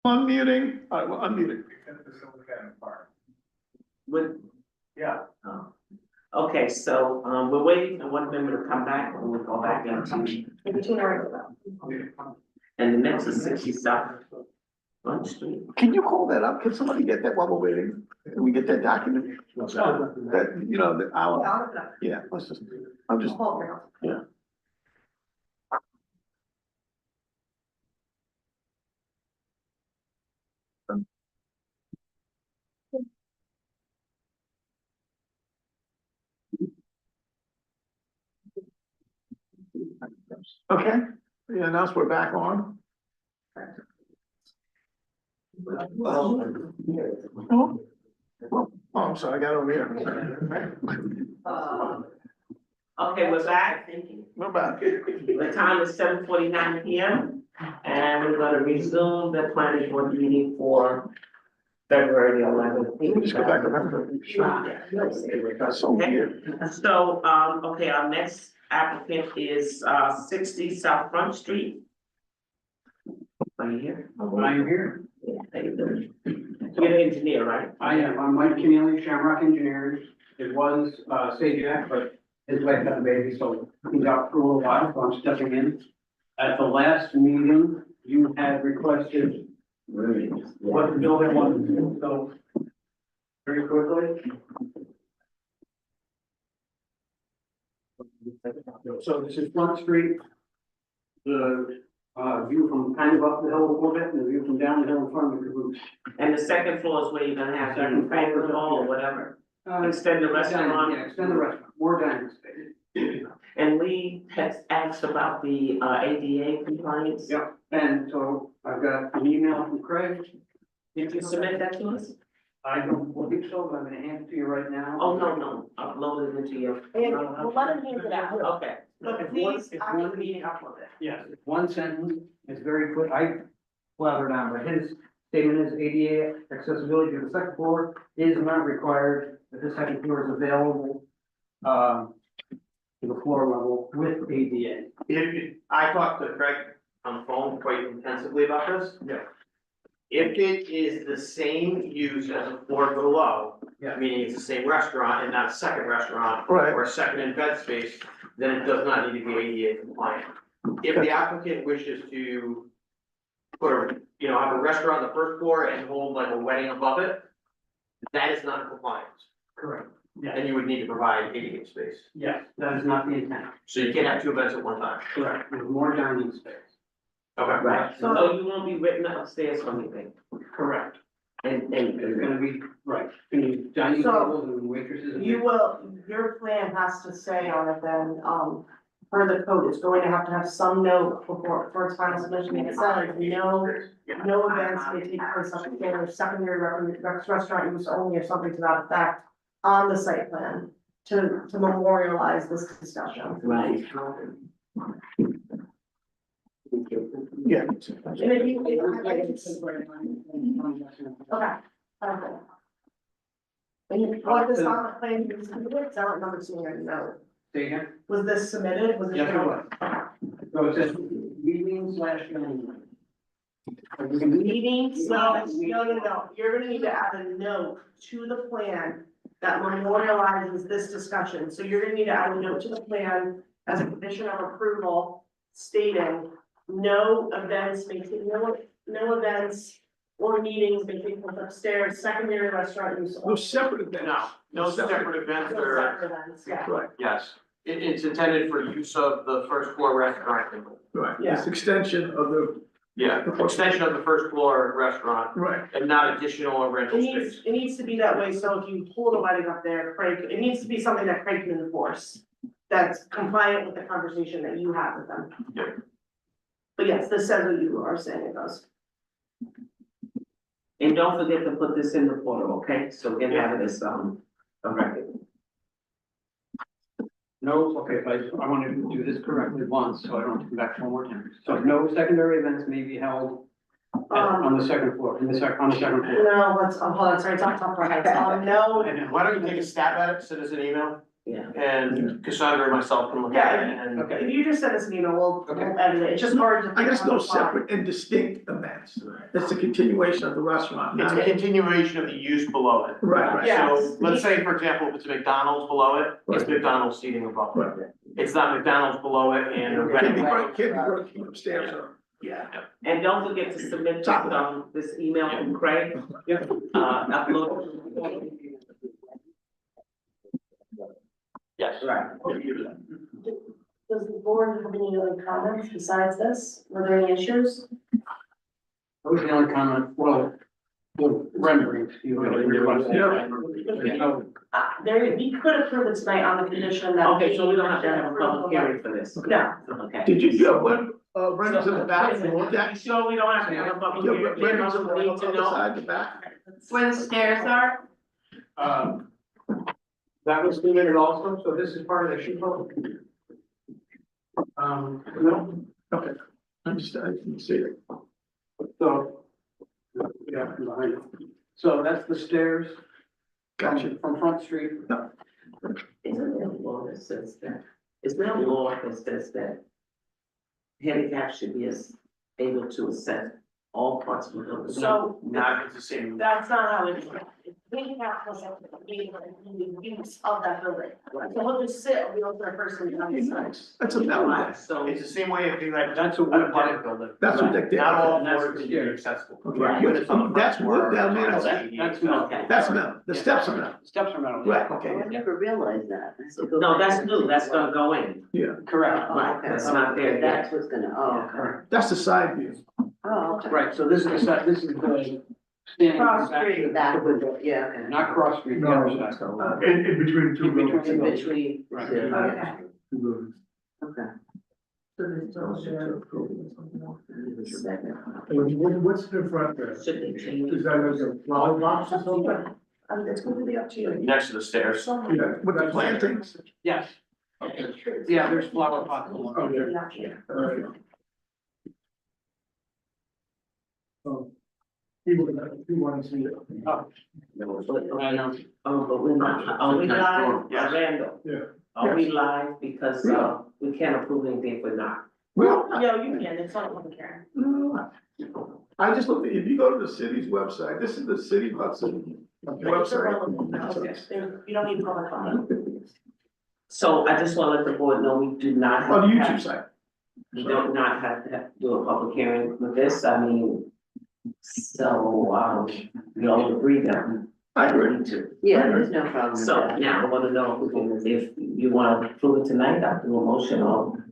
Unmuting, all right, well, unmuting. With, Yeah. oh. Okay, so, we're waiting for one member to come back and we'll go back into, and the next is 60 South Front Street. Can you call that up? Can somebody get that while we're waiting? Can we get that document? That, you know, yeah, let's just, I'm just, yeah. Okay, yeah, now we're back on. Oh, I'm sorry, I got over here. Okay, we're back. We're back. The time is 7:49 PM, and we're gonna resume the planning board meeting for February 11th. Let me just go back to that. That's so weird. So, okay, our next applicant is, 60 South Front Street. Are you here? I am here. Yeah, how you doing? You're the engineer, right? I am. I'm Mike Keneally, Shamrock Engineering. It was, Sajak, but his wife had a baby, so he's out for a little while, so I'm stepping in. At the last meeting, you had requested what the building wanted to do, so very quickly. So this is Front Street. The, view from kind of up the hill a little bit and the view from down the hill in front of the caboose. And the second floor is where you're gonna have your Second floor, banquet hall or whatever, Uh, extend the restaurant. Yeah, extend the restaurant, more dining space. And Lee has asked about the, ADA compliance. Yep, and so I've got an email from Craig. Did you submit that to us? I don't believe so, but I'm gonna hand it to you right now. Oh, no, upload it into your. We'll let him hand it out. Okay. But please, after the meeting, upload it. Yes, it's one sentence, it's very quick, I flattered down, but his statement is ADA accessibility to the second floor is not required, if the second floor is available, to the floor level with ADA. I talked to Craig on the phone quite intensively about this. Yeah. If it is the same use as a floor below, Yeah. meaning it's the same restaurant and not a second restaurant. Right. Or a second in bed space, then it does not need to be ADA compliant. If the applicant wishes to put a, you know, have a restaurant on the first floor and hold like a wedding above it, that is not compliance, Correct. Yeah, and you would need to provide ADA space. yes, that is not the intent. So you can't have two events at one time. Correct, there's more dining space. Okay. Right, so you won't be written upstairs or anything, Correct. and, It's gonna be, right, gonna be dining So, tables and waitresses. And You will, your plan has to say on it then, per the code, it's going to have some note before, for its final submission, it says, no events may take place upstairs, secondary restaurant use only or something to that effect on the site plan to memorialize this discussion. right. Yeah. And if you, okay, okay. And you, was this on the plan, you submitted, because I don't remember seeing your note. Say again? Was this submitted? Was it? Yes, it was. So it says meeting slash dining. Meetings, no, you're gonna need to add a note to the plan that memorializes this discussion. So you're gonna need to add a note to the plan as a condition of approval stating no events may take, no events or meetings may take place upstairs, secondary restaurant use. No separate events. No separate events No or, separate events, yeah. Right, yes, it's intended for use of the first floor restaurant. right. Yeah. It's extension of the, Yeah, extension of the first floor restaurant right. and not additional or rental space. It needs to be that way, so if you hold a wedding up there, Craig, it needs to be something that Craig can enforce. That's compliant with the conversation that you have with them. Yeah. But yes, this says what you are saying it does. And don't forget to put this in the portal, okay, so we can have it as, a record. No, okay, but I want to do this correctly once, so I don't have to come back one more time. So no secondary events may be held on the second floor, on the second floor. No, let's, hold on, sorry, talk for heads, no, Why don't you take a stab at it, send us an email? Yeah. and Cassandra and myself can look at it and. Yeah, if you just send us an email, we'll edit it, it's just hard to. I guess think on no the fly. separate and distinct events. It's a continuation of the restaurant. It's a continuation of the use below it. Right, right. Yeah. So let's say, for example, if it's a McDonald's below it, it's Right. McDonald's seating above it. Right. It's not McDonald's below it and a Can't be, restaurant. can't be working upstairs or. Yeah, and don't forget to submit this email from Craig. Upload. Yes. Right. Does the board have any other comments besides this? Were there any issues? That was the only comment, well, the renderings, you really requested. So, There, we could approve it tonight on the condition that. Okay, so we don't have to have a public hearing for this. No. Okay. Did you have one, renders in the back? You sure we don't have to have a public hearing? We Renders on don't need to the know. side, the back? Where the stairs are? that was submitted also, so this is part of the sheet. No, Okay, I didn't see it. so. Yeah, behind it. So that's the stairs. Gotcha. From Front Street. Isn't there a law that says that? Is there a law that says that handicap should be able to assess all parts of the building? So- Not, it's the same. That's not how it's. We have the use of that building. So we'll just sit, we don't put a person on the side. Nice, that's a metal Right, deck. so. It's the same way if you like. That's a wood apartment building. That's what deck. Not all That's floors the can be accessible. Okay, Units on the that's first wood floor down there, are that's- ADA. That's metal. Okay. That's metal, the steps are metal. Steps are metal. Right, okay, Never realized that. No, that's new, that's gonna go in. yeah, Correct. Right, that's not there yet. That's what's gonna, oh, Correct. that's the side view. oh, okay. Right, so this is the set, this is the standing. Cross back street. to the- That would, yeah, okay. Not cross street, the other side. In between two In buildings. In between. between. Right. Okay, Two buildings. okay. What's the front there? Should they change? Is that like a flower box or something? It's completely up to you. Next to the stairs. Yeah. With the plantings. Yes. Yeah, there's flower pots along. Okay. Oh. He wanted to see it. Oh, I know. Oh, but we're not, are we live, Yes. Randall? Yeah. Are we live, because, we can't approve anything if we're not? Well, No, you can, it's not one Karen. no, I just looked, if you go to the city's website, this is the city of Hudson It's website. irrelevant, you don't need public comment. So I just wanna let the board know we do not have. On the to YouTube have- site. We do not have to do a public hearing with this, I mean, so, we all agree that we I agree. need to. Yeah, there's no problem with So that. now I wanna know if we can, if you wanna approve it tonight, I'll do a motion or.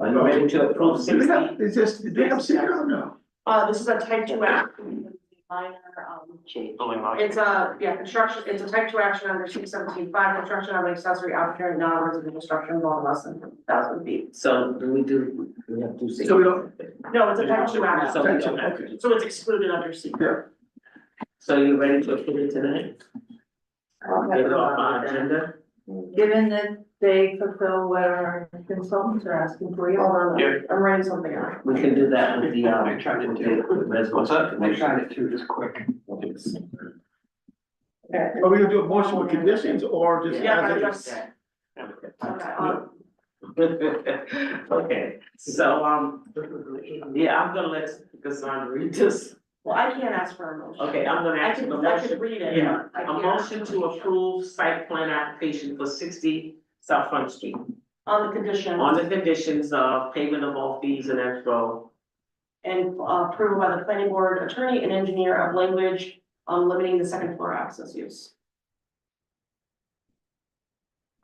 Are you ready to approve Do they have, 60? is this, do they have secret or no? This is a type 2 action, minor, Building height. it's a, construction, it's a type 2 action under 617.5, construction of an accessory opportunity, non-residential structure involving less than 1,000 feet. So do we have to say? So we don't, No, it's a type 2 So action, we don't have to. okay. so it's excluded under secret. So you ready to approve it tonight? Get it off our agenda? Given that they fulfill what our consultants are asking for, you Hold all on, Yeah. I'm writing something out. We can do that with the, I tried to do it. What's that? I tried it too, just quick. Are we gonna do a motion with conditions or just? Yeah, as it just- is? Okay, Okay, so, yeah, I'm gonna let Cassandra read this. well, I can't ask for a motion. Okay, I'm gonna I ask can, for a I motion. can read it. Yeah, I a can't motion ask to for a approve site plan application for 60 South Front Street. On the condition. On the conditions of payment of all fees and escrow. And approval by the planning board attorney and engineer of language on limiting the second floor access use.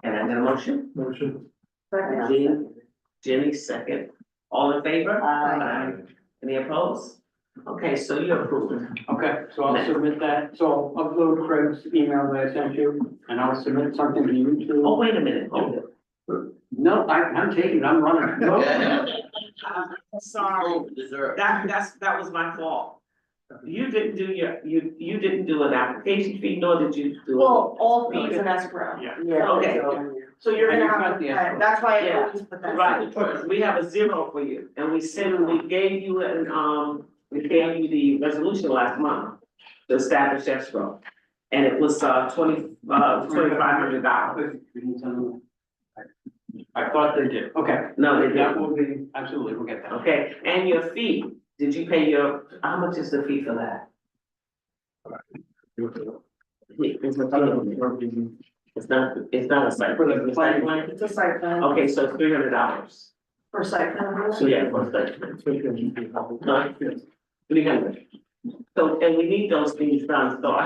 And I get a motion? Motion. Jenny, second. All in favor? Aye. Any opposed? Okay, so you're approved. Okay, so I'll submit that, so I'll upload Craig's email that I sent you, and I'll submit something to you too. Oh, wait a minute, hold it. No, I'm taking it, I'm running. No. Sorry, Dessert. that was my fault. You didn't do you didn't do an application fee, nor did you do. Well, all fees and escrow. Yeah. Okay. So you're gonna And you have got the to, escrow. that's why I Yeah. always put that. Right, we have a 0 for you, and we gave you we gave you the resolution last month to establish escrow. And it was, $2,500. I thought they did, okay. No, they That didn't. will be, absolutely, we'll get that. Okay, and your fee, did you pay how much is the fee for that? It's not a site. For the site plan? It's a site plan. Okay, so $300. For site plan. So yeah, for site plan. No, 300. So, and we need those things done, so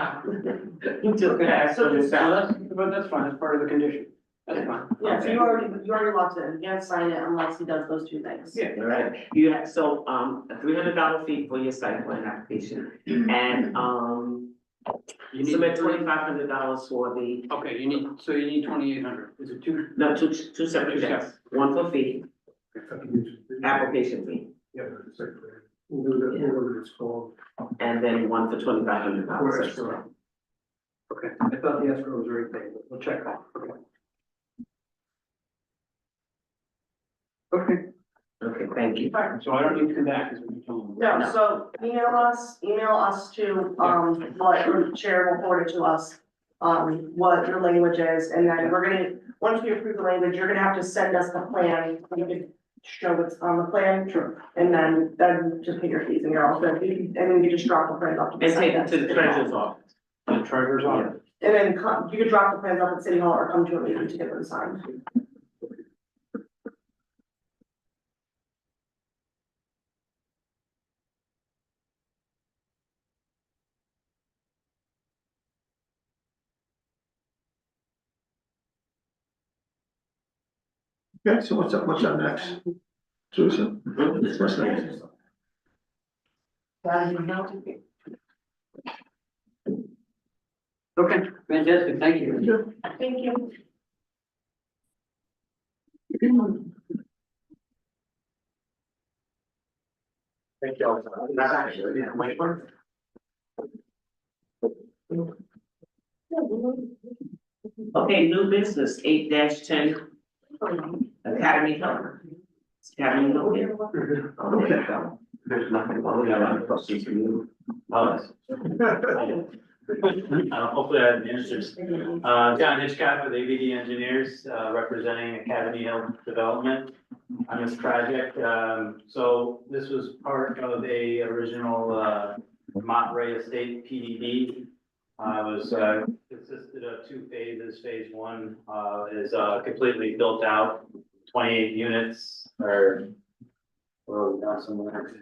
you just ask for this out. But that's fine, that's part of the condition, that's fine. Yeah, so you already locked it in, you can't sign it unless he does those two things. Yeah. All right, you have, so, a $300 fee for your site plan application, and, You need submit $2,500 for the, Okay, you need 2,800, is it two? no, two separate checks, one for fee, application fee, Yeah, it's like, whatever it's called. and then one for $2,500. Okay, I thought the escrow was already paid, but we'll check that, okay. Okay, Okay, thank you. so I don't need to come back, because we told them. No, so email us to, what, or chair will forward it to us, what your language is, and then we're gonna, once we approve the language, you're gonna have to send us the plan, you can show what's on the plan. Sure. And then just pay your fees and you're all good, and then you just drop the plans off to the And take site. it to the treasurer's office. The treasurer's office. And then you could drop the plans off at City Hall or come to a meeting to get them signed. Okay, so what's up next? Teresa? What's next? Okay, fantastic, thank you. Thank you. Thank you. Not actually, yeah, wait for it. Okay, new business, 8-10, Academy Hill. Academy Hill here. Okay. There's nothing, well, we got a lot of questions for you. Hopefully I have the answers. John Hitchcock with ABD Engineers, representing Academy Hill Development on this project. So this was part of a original Monterey Estate PDD. Consisted of two phases. Phase one is completely built out, 28 units, or where we got somewhere.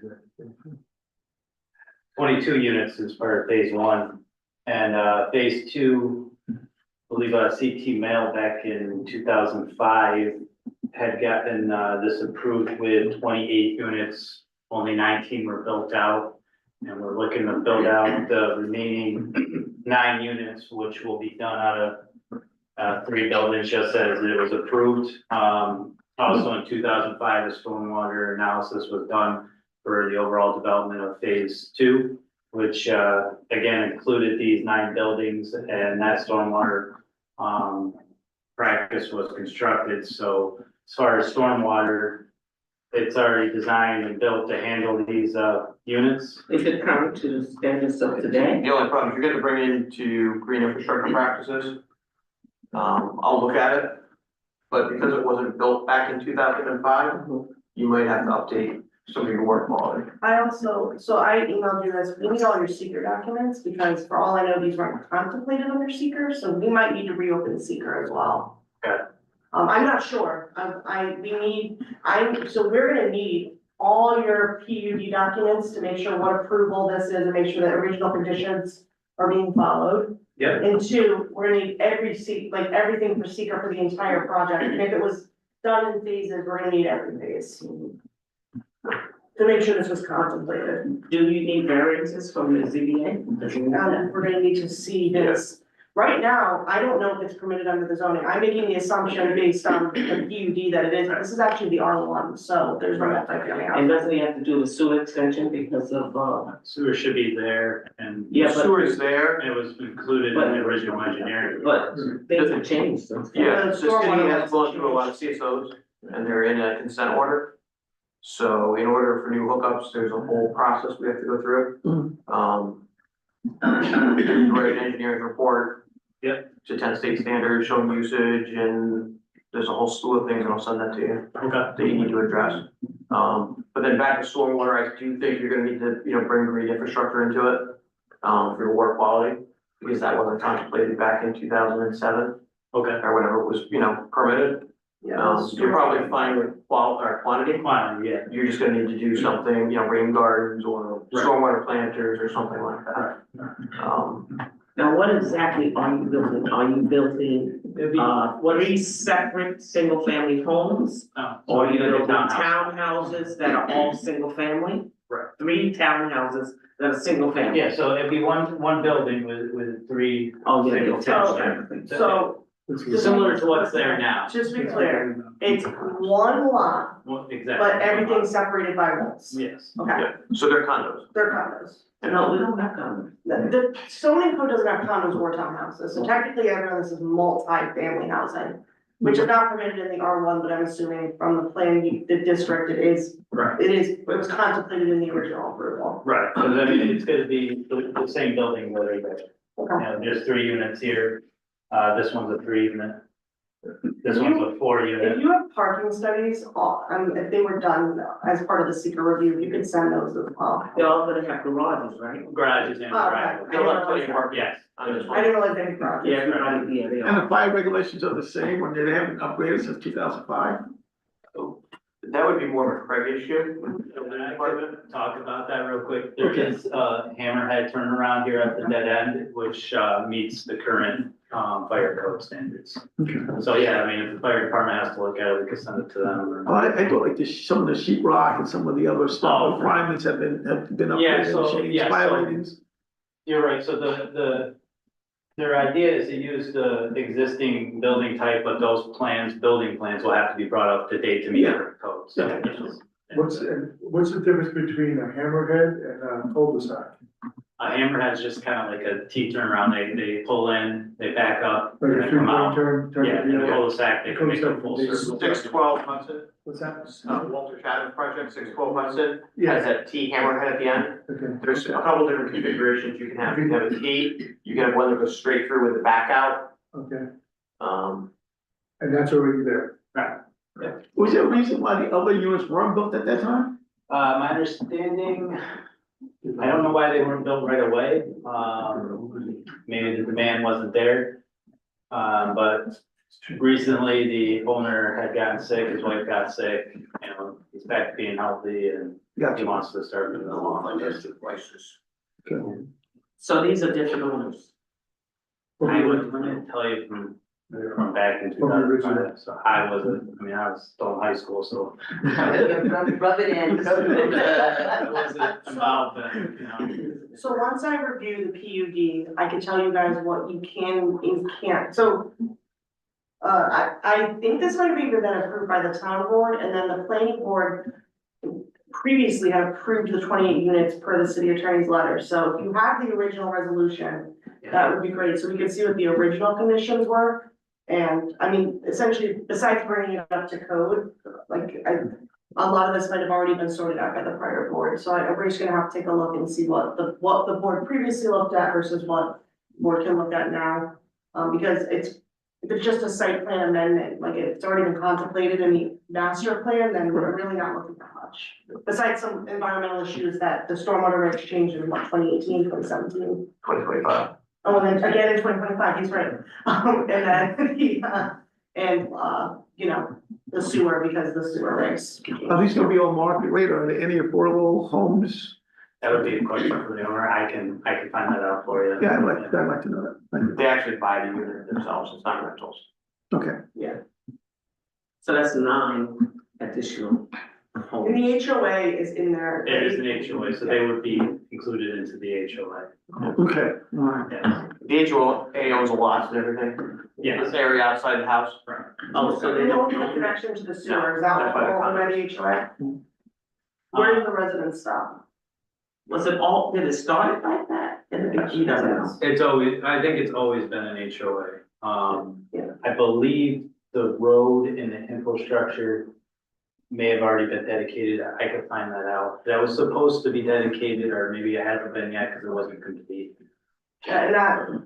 22 units is part of phase one. And phase two, I believe CT Mail back in 2005 had gotten this approved with 28 units, only 19 were built out. And we're looking to build out the remaining 9 units, which will be done out of 3 buildings, just as it was approved. Also in 2005, a stormwater analysis was done for the overall development of phase two, which again included these 9 buildings, and that stormwater practice was constructed. So as far as stormwater, it's already designed and built to handle these units. Is it current to the standards of today? The only problem, if you're gonna bring it into green infrastructure practices, I'll look at it. But because it wasn't built back in 2005, you might have to update some of your work quality. I emailed you this, we need all your seeker documents, because for all I know, these weren't contemplated under seeker, so we might need to reopen seeker as well. Okay. I'm not sure, so we're gonna need all your PUD documents to make sure what approval this is and make sure that original conditions are being followed. Yep. And 2, we're gonna need everything for seeker for the entire project, and if it was done in phases, we're gonna need every phase. To make sure this was contemplated. Do you need variances from the ZBA? We're gonna need to see this. Right now, I don't know if it's permitted under the zoning. I'm making the assumption based on the PUD that it is, but this is actually the R1, so there's no multi-family And house. doesn't he have to do a sewer extension because of, Sewer should be there, and yeah, but, Sewer is there. it was included in the original engineering. but things have changed since. then. Yeah, the city stormwater has gone through a lot of CSOs, and they're in a consent order. So in order for new hookups, there's a whole process we have to go through. write an engineering report. Yep. To 10 state standards, showing usage, and there's a whole slew of things, and I'll send that to you. Okay. That you need to address. But then back to stormwater, I do think you're gonna need to, bring green infrastructure into it, for your water quality, because that wasn't contemplated back in 2007, Okay. or whenever it was, permitted. You're probably fine with quantity. Quantity, yeah. You're just gonna need to do something, rain gardens or Right. stormwater planters or something like that. Now, what exactly are you building? Are you building, three separate single-family homes? Or are you building townhouses that are all single-family? Right. 3 townhouses that are single-family? Yeah, so it'd be one building with 3. Oh, yeah, single yeah. So, Similar to what's there now. just to be clear, it's one lot, Well, exactly. but everything's separated by walls. Yes. Okay, Yeah, so they're condos. they're condos. No, we don't have condos. The zoning code doesn't have condos or townhouses, so technically everyone, this is multi-family housing, which is not permitted in the R1, but I'm assuming from the plan, the district, Right. it was contemplated in the original approval. Right, because I mean, it's gonna be the same building, whether it's, Okay. just 3 units here. This one's a 3 unit. This one's a 4 If unit. you have parking studies, if they were done as part of the seeker review, you could send those as well. They're all gonna have garages, right? Garages and Oh, okay. driveway. They'll have plenty of parking. Yes. On this I one. didn't realize they had garages. Yeah, everybody, yeah, they And are. the fire regulations are the same when they haven't upgraded since 2005? That would be more of a Craig issue. And I could talk about that real quick. There is a hammerhead turnaround here at the dead end, which meets the current fire code standards. So yeah, I mean, if the fire department has to look at it, we can send it to them. Well, I thought like some of the sheet rock and some of the other Oh. stuff, requirements have been Yeah, upgraded so- and changed, yeah, so- violations. You're right, so their idea is to use the existing building type, but those building plans will have to be brought up to date to meet Yeah. current codes. Yeah. What's the difference between a hammerhead and a cul-de-sac? A hammerhead's just kind of like a T turnaround, they pull in, they back up, Like and a they come out. turn. Yeah, in a cul-de-sac, they can make a full circle. 612 Hudson, What's that? Walter Chatham project, 612 Hudson, Yeah, has that T hammerhead at the end. okay. There's a couple different configurations you can have. You can have a T, you can have one that goes straight through with the back out. Okay, Um, and that's already there. Was there a reason why the other units weren't built at that time? My understanding, I don't know why they weren't built right away, maybe the demand wasn't there. But recently, the owner had gotten sick, his wife got sick, he's back to being healthy and he Gotcha. wants to start moving along. So these are different owners. I wouldn't tell you from back in 2005, so I was still in high school, so. Rub it in. I wasn't involved then, So once I review the PUD, I can tell you guys what you can and can't, so. I think this might have even been approved by the town board, and then the planning board previously had approved the 28 units per the city attorney's letter, so if you have the original resolution, that would be great, so we could see what the original conditions were. And I mean, essentially, besides bringing it up to code, a lot of this might have already been sorted out by the prior board, so we're just gonna have to take a look and see what the board previously looked at versus what board can look at now. Because if it's just a site plan amendment, like it's already been contemplated in the master plan, then we're really not looking at much. Besides some environmental issues that the stormwater regs changed in 2018, 2017. 2025. Oh, and then again in 2025, he's right. And then the sewer, because the sewer regs. Are these gonna be on market rate, or are there any affordable homes? That would be a question for the owner, I can find that out for you. Yeah, I'd like to know that. Thank you. They actually buy the unit themselves, it's not rentals. Okay. So that's 9 additional And homes. the HOA is in there. It is an HOA, so they would be included into the HOA. Okay, all right. Yes. The HOA owns the lots and everything. Yes. This area outside the house. Oh, so They they don't don't need a own it? connection to the sewer, is that No, that's by the all by the HOA? Where does the residents stop? Was it all, did it start like that? He doesn't know. I think it's always been an HOA. Yeah. I believe the road and the infrastructure may have already been dedicated, I could find that out. That was supposed to be dedicated, or maybe it hasn't been yet, because it wasn't complete. And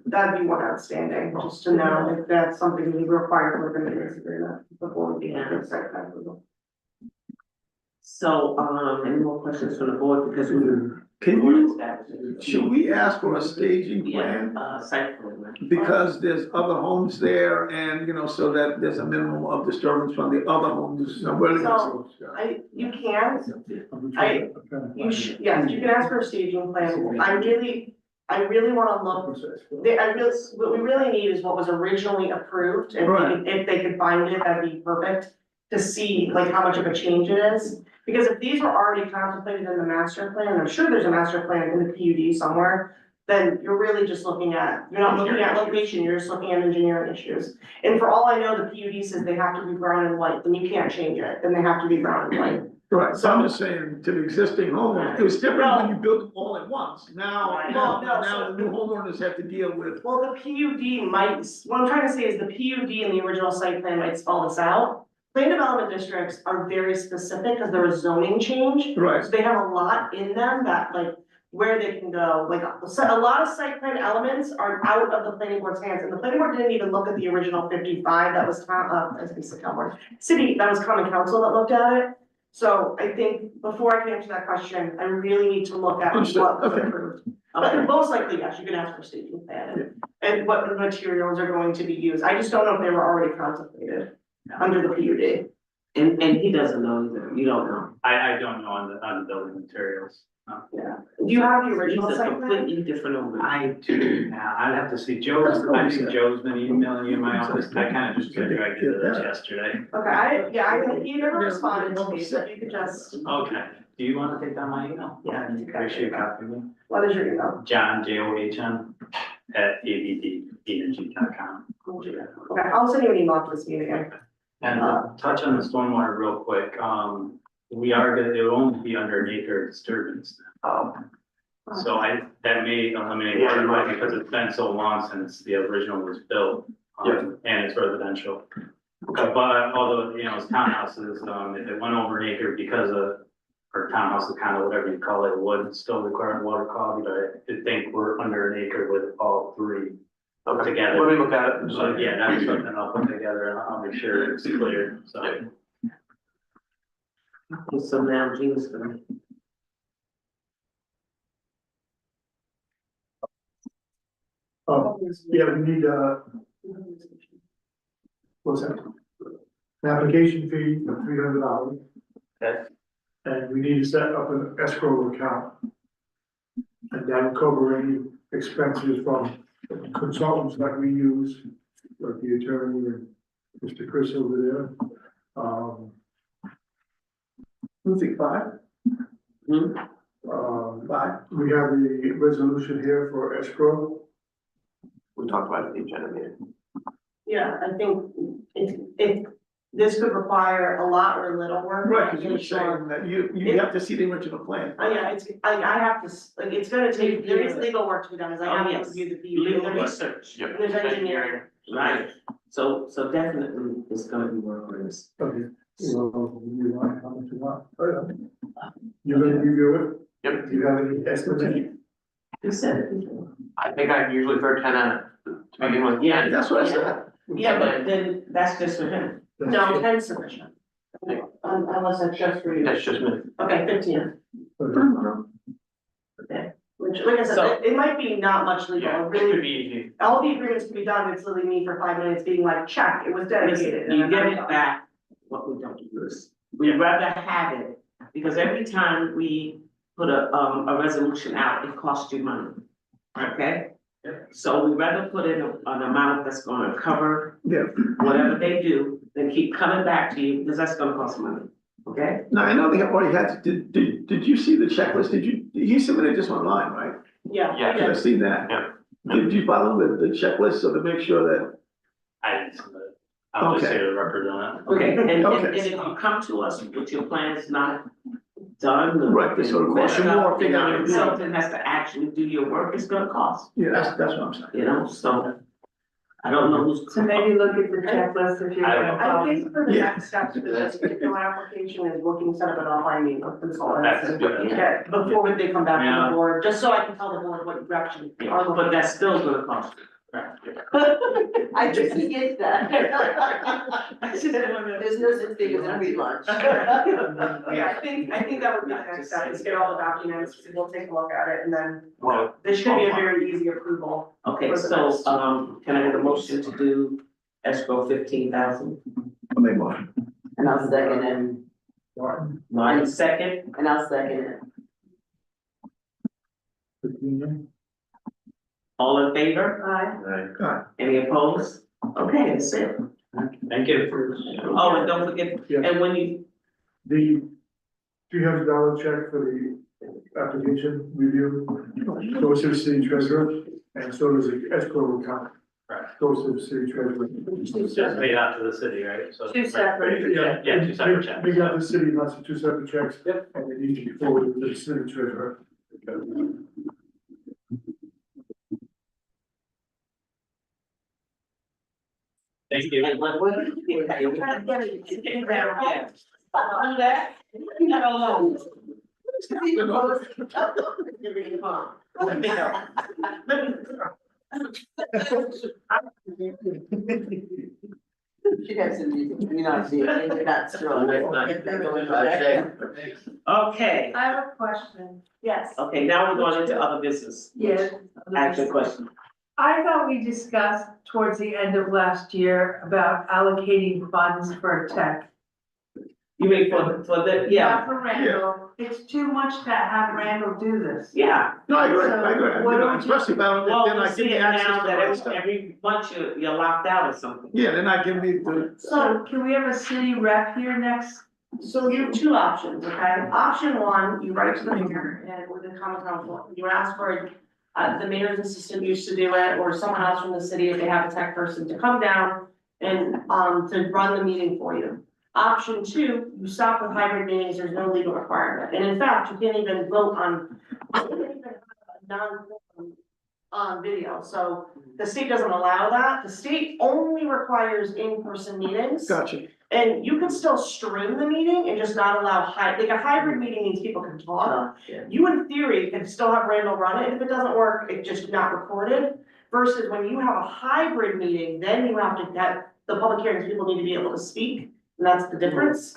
that'd be one outstanding, just to know if that's something we require for the maintenance agreement before we can get site plan approval. So, any more questions from the board, because we. Can you, should we ask for a staging plan? Yeah, site plan. Because there's other homes there and, you know, so that there's a minimum of disturbance from the other homes. So where do You can, you should, yes, you can ask for a staging plan. I really wanna look, what we really need is what was originally approved. If they could find it, that'd be perfect, to see like how much of a change it is. Because if these were already contemplated in the master plan, I'm sure there's a master plan in the PUD somewhere, then you're really just looking at, you're not looking at location, you're just looking at engineering issues. And for all I know, the PUD says they have to be brown and white, then you can't change it, then they have to be brown and white. Right, so I'm just saying to the existing homeowners, it was different when you built them all at once. Now the new homeowners have to deal with. Well, the PUD might, what I'm trying to say is the PUD and the original site plan might spell this out. Plan development districts are very specific because they're a zoning change. Right. So they have a lot in them that like where they can go, like a lot of site plan elements are out of the planning board's hands. And the planning board didn't even look at the original 55 that was city, that was common council that looked at it. So I think before I can answer that question, I really need to look at what was approved. But most likely, yes, you can ask for staging plan and what the materials are going to be used. I just don't know if they were already contemplated under the PUD. And he doesn't know either, you don't know. I don't know on the building materials. No. Yeah. Do you have the original He's a site plan? completely different owner. I do now, I'd have to see, I think Joe's been emailing you in my office, I kind of just tried to do this yesterday. Okay, he never responded to me, so if you could just, Okay, do you want to take down my email? Yeah. Appreciate copy me. what is your email? John, JOHN, @abdenergy.com. Okay, I'll send you an email after this meeting again. And touch on the stormwater real quick, we are gonna, it will only be under an acre disturbance. So that may eliminate water line because it's been so long since the original was built, and it's residential. But although, you know, it's townhouses, if it went over an acre because of, or townhouses, kind of whatever you call it, would still require water quality, but I think we're under an acre with all three together. Let me look at it. So, yeah, that's something I'll put together and I'll make sure it's clear, so. So now Gene's gonna. Yeah, we need, what's that? An application fee of $300. Okay. And we need to set up an escrow account. And that will cover any expenses from consultants that we use, like the attorney and Mr. Chris over there. Who's it by? We have the resolution here for escrow. We talked about it at the agenda meeting. Yeah, I think if this could require a lot or little work. Right, because you're saying that you have to see the original plan. Yeah, I have to, like, it's gonna take, there is legal work to be done, as I have to review the PUD. Legal There's- research, There's engineering. right? So definitely it's gonna be work on this. Okay. Well, you want, how much you want? You're gonna review it? Yep. Do you have any estimate? He said it before. I think I usually throw 10 at to begin with. Yeah, That's what I said. Yeah, but then that's just for him. No, 10 is sufficient. Unless that's just for you. That's just me. Okay, 15. Okay. Which, like I said, it might be not much legal, Yeah, it it really, could be easy. all the agreements can be done, it's literally me for 5 minutes being like, check, it was dedicated. You get it back, what we don't use. We'd rather have it, because every time we put a resolution out, it costs you money. Okay? So we'd rather put in an amount that's gonna cover whatever they do, than keep coming back to you, because that's gonna cost money, okay? Now, I know they have already had, did you see the checklist? Did you submit it just online, right? Yeah. Yeah. I see that. Yeah. Did you follow the checklist so to make sure that? I didn't submit it. I'll just Okay. say the record on it. Okay, and Okay. if you come to us with your plans not done. Right, this sort of costs you more, figure out how to do it. Consultant has to actually do your work, it's gonna cost, Yeah, that's what I'm saying. you know, so. I don't know who's. So maybe look at the checklist if you're I don't gonna know. I follow. think for the Yeah. next steps for this particular application is looking to set up an online meeting with consultants. That's good. Yeah, before they come back to Yeah. the board, just so I can tell the board what direction. But that's still gonna cost. I just get that. There's no such thing as a free lunch. Yeah, I think that would be the next step, is get all the documents, we'll take a look at it, and then Well, this should be a very easy approval. okay, so, can I get a motion to do escrow 15,000? And I'll second it. Mine second, And I'll second it. all in favor? Aye. Any opposed? Okay, that's it. Thank you. Oh, and don't forget, and when you, The $300 check for the application review goes to the city treasurer, and so does the escrow account. Right. Goes to the city treasurer. Just paid out to the city, right? So. Two separate. Yeah, two separate checks. They got the city, lots of two separate checks. Yep. And they need to be forwarded to the city treasurer. Thank you. and what? Do that? Not alone. She has some, you know, you're not strong. Okay, I have a question. Yes. okay, now we're going into other business. Yes. Action question. I thought we discussed towards the end of last year about allocating funds for tech. You mean for the, yeah, Not for Randall, it's too much to have Randall do this. yeah. No, I agree, So, what do we do? especially about, Well, they're we not see giving it me access now to that my every, stuff. every month you're locked out or something. Yeah, they're not giving me the, So can we have a city rep here next? So you have two options, okay? Option one, you write to the mayor and with the common council, you ask for, the mayor's assistant used to do it, or someone else from the city, if they have a tech person, to come down and, to run the meeting for you. Option two, you stop with hybrid meetings, there's no legal requirement, and in fact, you can't even vote on, you can't even have a video, so the state doesn't allow that. The state only requires in-person meetings. gotcha. And you can still stream the meeting and just not allow like a hybrid meeting means people can talk. You in theory can still have Randall run it, and if it doesn't work, it's just not recorded. Versus when you have a hybrid meeting, then you have to get, the public hearings, people need to be able to speak, and that's the difference.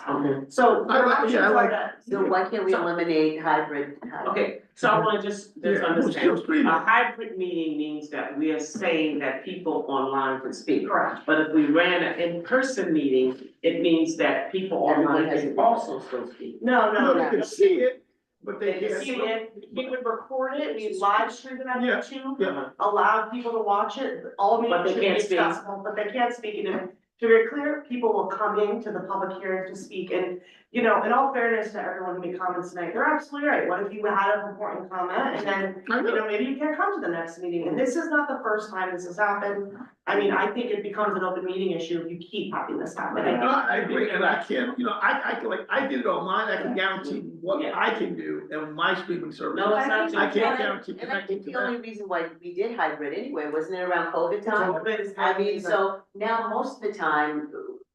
So. I like that. So why can't we eliminate hybrid? Okay, so I wanna just understand, Still streaming. a hybrid meeting means that we are saying that people online can speak. Correct. But if we ran an in-person meeting, it means that people online can also still speak. No, No, they can see it, but they They can can't. see it, we would record it, we live stream it on Yeah, YouTube. yeah. Allow people to watch it, all But they meetings should be can't speak. accessible, but they can't speak. And to be clear, people will come into the public hearing to speak, and, you know, in all fairness to everyone who made comments tonight, they're absolutely right. What if you had an important comment, and then, you know, maybe you can't come to the next meeting, and this is not the first time this has happened. I mean, I think it becomes an open meeting issue if you keep having this happen. No, I agree, and I can't, you know, I can, like, I did it on mine, I can guarantee what I can do and my streaming service. No, it's not. I can't guarantee And I connecting think to the only that. reason why we did hybrid anyway, wasn't it around COVID time? COVID is I mean, so now most of the time,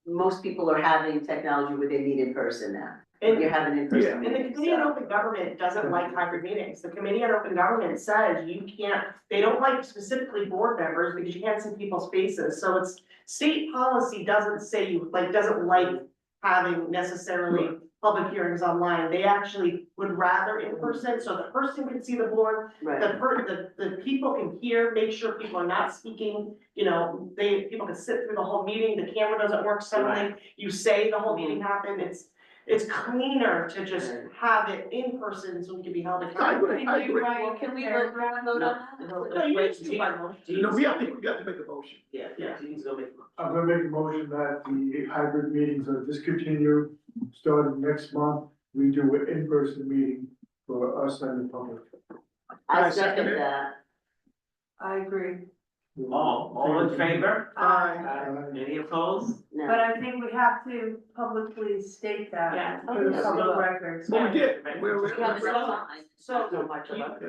most people are having technology where they meet in person now. You're having in-person Yeah. meetings. And the Committee on Open Government doesn't like hybrid meetings. The Committee on Open Government says you can't, they don't like specifically board members because you can't see people's faces. So it's, state policy doesn't say you, doesn't like having necessarily public hearings online. They actually would rather in person, so the person can see the board. The people can hear, make sure people are not speaking, you know, people can sit through the whole meeting, the camera doesn't work suddenly. You say the whole meeting happened, it's cleaner to just have it in person so we can be held accountable. I agree. Can we vote on that? No, you need to by motion. No, we have to make a motion. Yeah, Gene's gonna make. I'm gonna make a motion that the hybrid meetings are discontinued, starting next month. We do an in-person meeting for us and the public. I second it. that. I agree, All in favor? Aye. Any opposed? but I think we have to publicly state that Yeah. for the public records. Well, we did, we're. So much of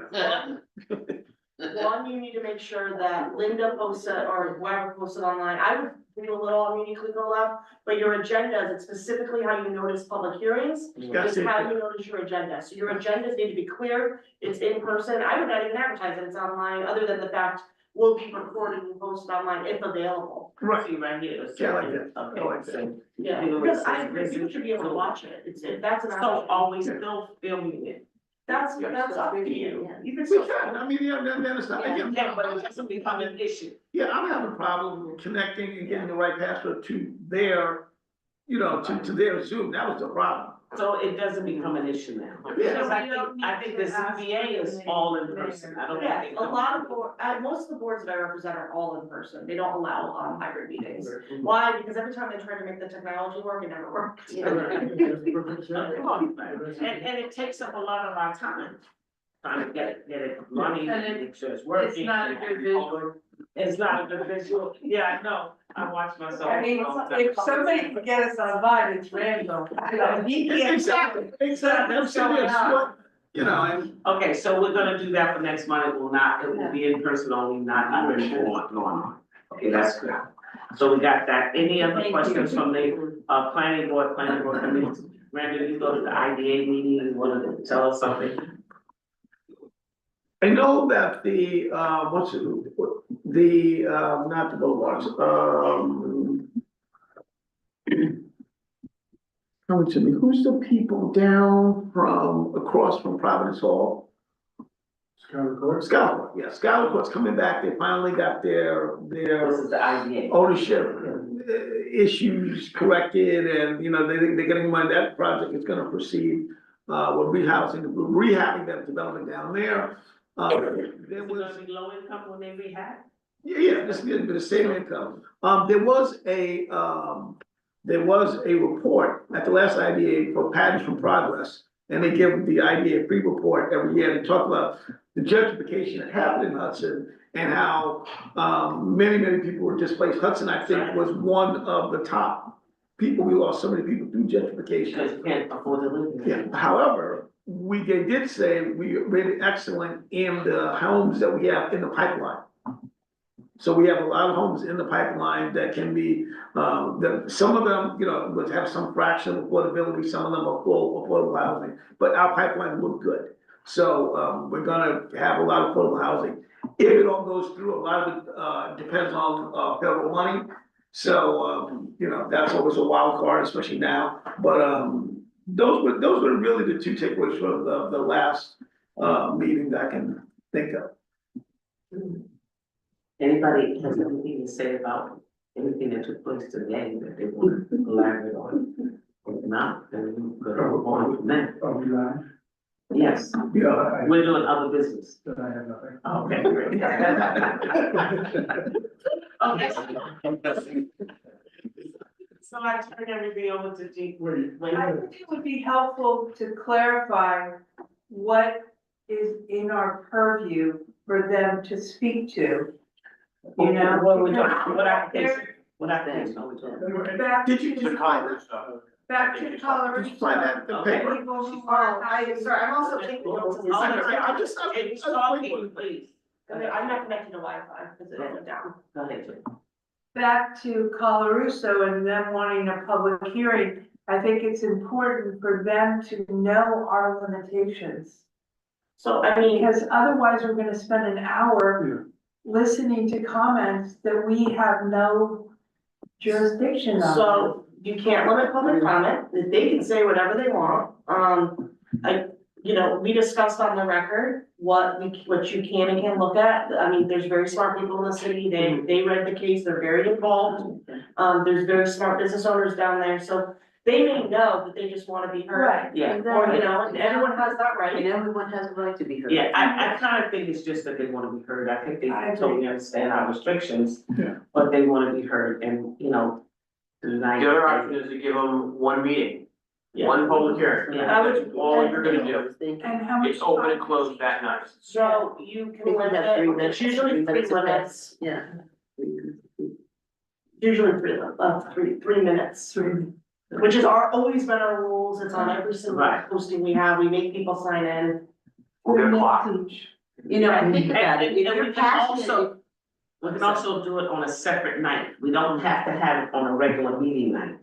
it. one, you need to make sure that Linda posts it or whoever posts it online. I would do a little on Uniquely Go Lab, but your agendas, it's specifically how you notice public hearings. That's It's it. how you notice your agenda. So your agendas need to be clear. It's in person. I would not even advertise that it's online, other than the fact will be recorded and posted online if available. Right. See right here. Yeah, I like that. Okay, I like that. so. Yeah, because I agree, people should be able to watch it. If that's an So option. always still filming it. That's up to you. You can We still. can, I mean, yeah, then it's not, again, Yeah, but it doesn't become an issue. yeah, I'm having a problem connecting and getting the right password to their, you know, to their Zoom, that was the problem. So it doesn't become an issue now. Yeah. Because I think the ZBA is all in person. I don't Yeah, think. a lot of most of the boards that I represent are all in person. They don't allow hybrid meetings. Why? Because every time they try to make the technology work, it never works. Come on, and it takes up a lot of our time. Trying to get it running, And make sure it's working. It's not a good visual. It's not a good visual. Yeah, I know. I watch myself. I mean, if somebody can get us online, it's Randall. He can't. Exactly, I'm serious, what, you know, and Okay, so we're gonna do that for next month. It will be in person only, not hybrid going on. Okay, that's good. So we got that. Any other questions from the planning board committee? Randy, did you go to the IDA meeting and wanted to tell us something? I know that the, not the boulevards, come to me, who's the people down from, across from Providence Hall? Skylar, yeah, Skylar Court's coming back, they finally got their This is the IDA. ownership issues corrected, and, you know, they're getting money, that project is gonna proceed. We're rehabbing that development down there. There Is it was, gonna be low income when they rehab? yeah, this is the same income. There was a report at the last IDA for patents from progress. And they give the IDA free report every year, and talk about the gentrification that happened in Hudson and how, many people were displaced. Hudson, I think, was one of the top people, we lost so many people through gentrification. Because you can't afford to live there. Yeah, however, they did say we rated excellent in the homes that we have in the pipeline. So we have a lot of homes in the pipeline that can be, some of them, you know, would have some fraction of affordability, some of them are full affordable housing, but our pipeline look good. So, we're gonna have a lot of affordable housing. If it all goes through, a lot of it, depends on, federal money. So, you know, that's always a wild card, especially now, but, those were really the two takeaways from the last, meeting that I can think of. Anybody has anything to say about anything that took place today that they want to elaborate on? If not, then we're gonna move on from there. Are we live? Yes, Yeah. we're doing other business. Then I have nothing. Okay, great. Okay. So I turn everything over to G. I think it would be helpful to clarify what is in our purview for them to speak to. You know? What application? What application are we talking? Back Did you to, just find that? back to color. Did you find that in the paper? I'm also taking notes. I'm just. It's talking, please. I'm not connected to Wi-Fi because it went down. Go ahead, Jim. Back to Colorusso and them wanting a public hearing, I think it's important for them to know our limitations. So, I mean, Because otherwise, we're gonna spend an hour listening to comments that we have no jurisdiction on. so you can't limit public comment, they can say whatever they want. We discussed on the record what you can and can't look at. I mean, there's very smart people in the city, they read the case, they're very involved. There's very smart business owners down there, so they may know that they just wanna be heard. Right. Yeah. Or, and everyone has that right. And everyone has a right to be heard. Yeah, I kind of think it's just that they want to be heard. I think they totally understand our restrictions. Yeah. But they want to be heard and, you know. The other option is to give them one meeting, one public hearing. Yeah. That's all you're gonna do. And how much? It's open and closed that night. So you can limit it, it's usually three limits. Yeah. Usually three minutes. Which is always been our rules, it's on every single Right. posting we have, we make people sign in. We'll get a clock. You know, and think about it, if And you're we can also, passionate. we can also do it on a separate night. We don't have to have it on a regular meeting night.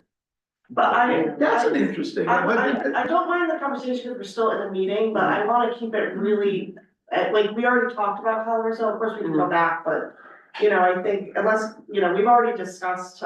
But That's an interesting. I don't mind the conversation if we're still in a meeting, but I wanna keep it really, like, we already talked about color, so of course we can go back, but. You know, I think unless, you know, we've already discussed,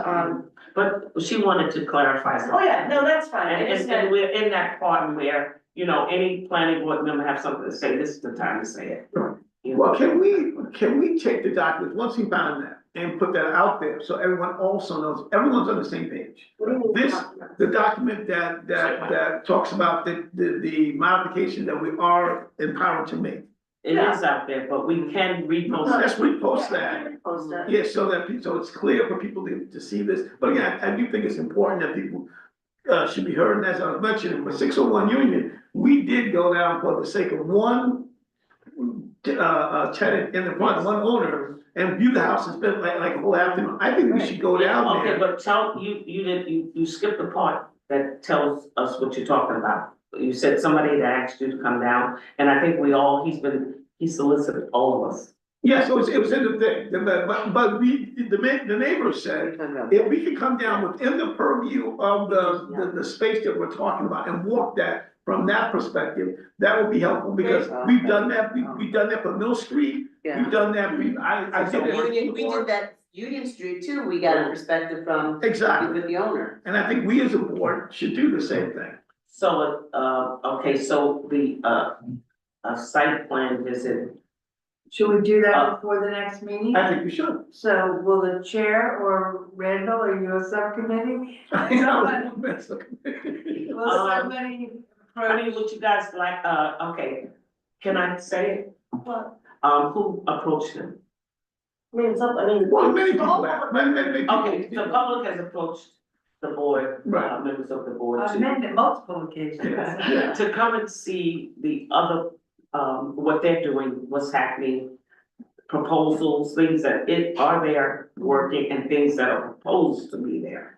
But she wanted to clarify something. oh yeah, no, that's fine, I just And meant, we're in that part where, you know, any planning board member have something to say, this is the time to say it. You know? Well, can we take the document, once we found that, and put that out there, so everyone also knows, everyone's on the same page? what do you mean? This, the document that talks about the modification that we are empowered to make. It is out there, but we can repost it. Let's repost that. Post it. Yeah, so that, so it's clear for people to see this, but again, I do think it's important that people should be heard, and as I was mentioning, for 601 Union, we did go down for the sake of one tenant in the front, one owner, and view the house and spend like a whole afternoon. I think we should go down Okay, there. but you skipped the part that tells us what you're talking about. You said somebody that asked you to come down, and I think he solicited all of us. Yeah, so it was in the thing, but the neighbors said, if we could come down within the purview of the space that we're talking about and walk that from that perspective, that would be helpful, because we've done that, we've done that for Mill Street, we've done that, I did it. We did that Union Street too, we got a perspective from. Exactly. With the owner. And I think we as a board should do the same thing. So, okay, so the, site plan visit, Should we do that before the next meeting? I think we should. So will the chair or Randall or you a subcommittee? I know. Will somebody I mean, would you guys like, okay, can I say it? What? Who approached them? I mean, Well, many people have, many people. Okay, the public has approached the board, Right. members of the board I've met on multiple occasions. to come and see the other, what they're doing, what's happening, proposals, things that are there working, and things that are proposed to be there.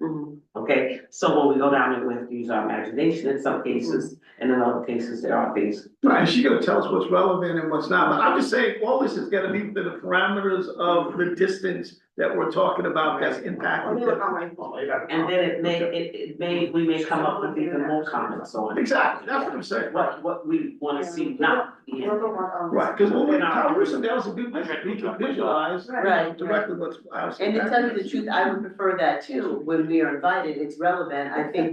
Okay, so when we go down there, we have to use our imagination in some cases, and in other cases, there are things. Right, and she's gonna tell us what's relevant and what's not, but I'm just saying, all this is gonna be within the parameters of the distance that we're talking about that's impacted. And then we may come up with even more comments on it. Exactly, that's what I'm saying. What we wanna see not. Right, because when we, Tom Wilson, that was a good vision, we could visualize. Right. Directly what's. And to tell you the truth, I would prefer that too, when we are invited, it's relevant, I think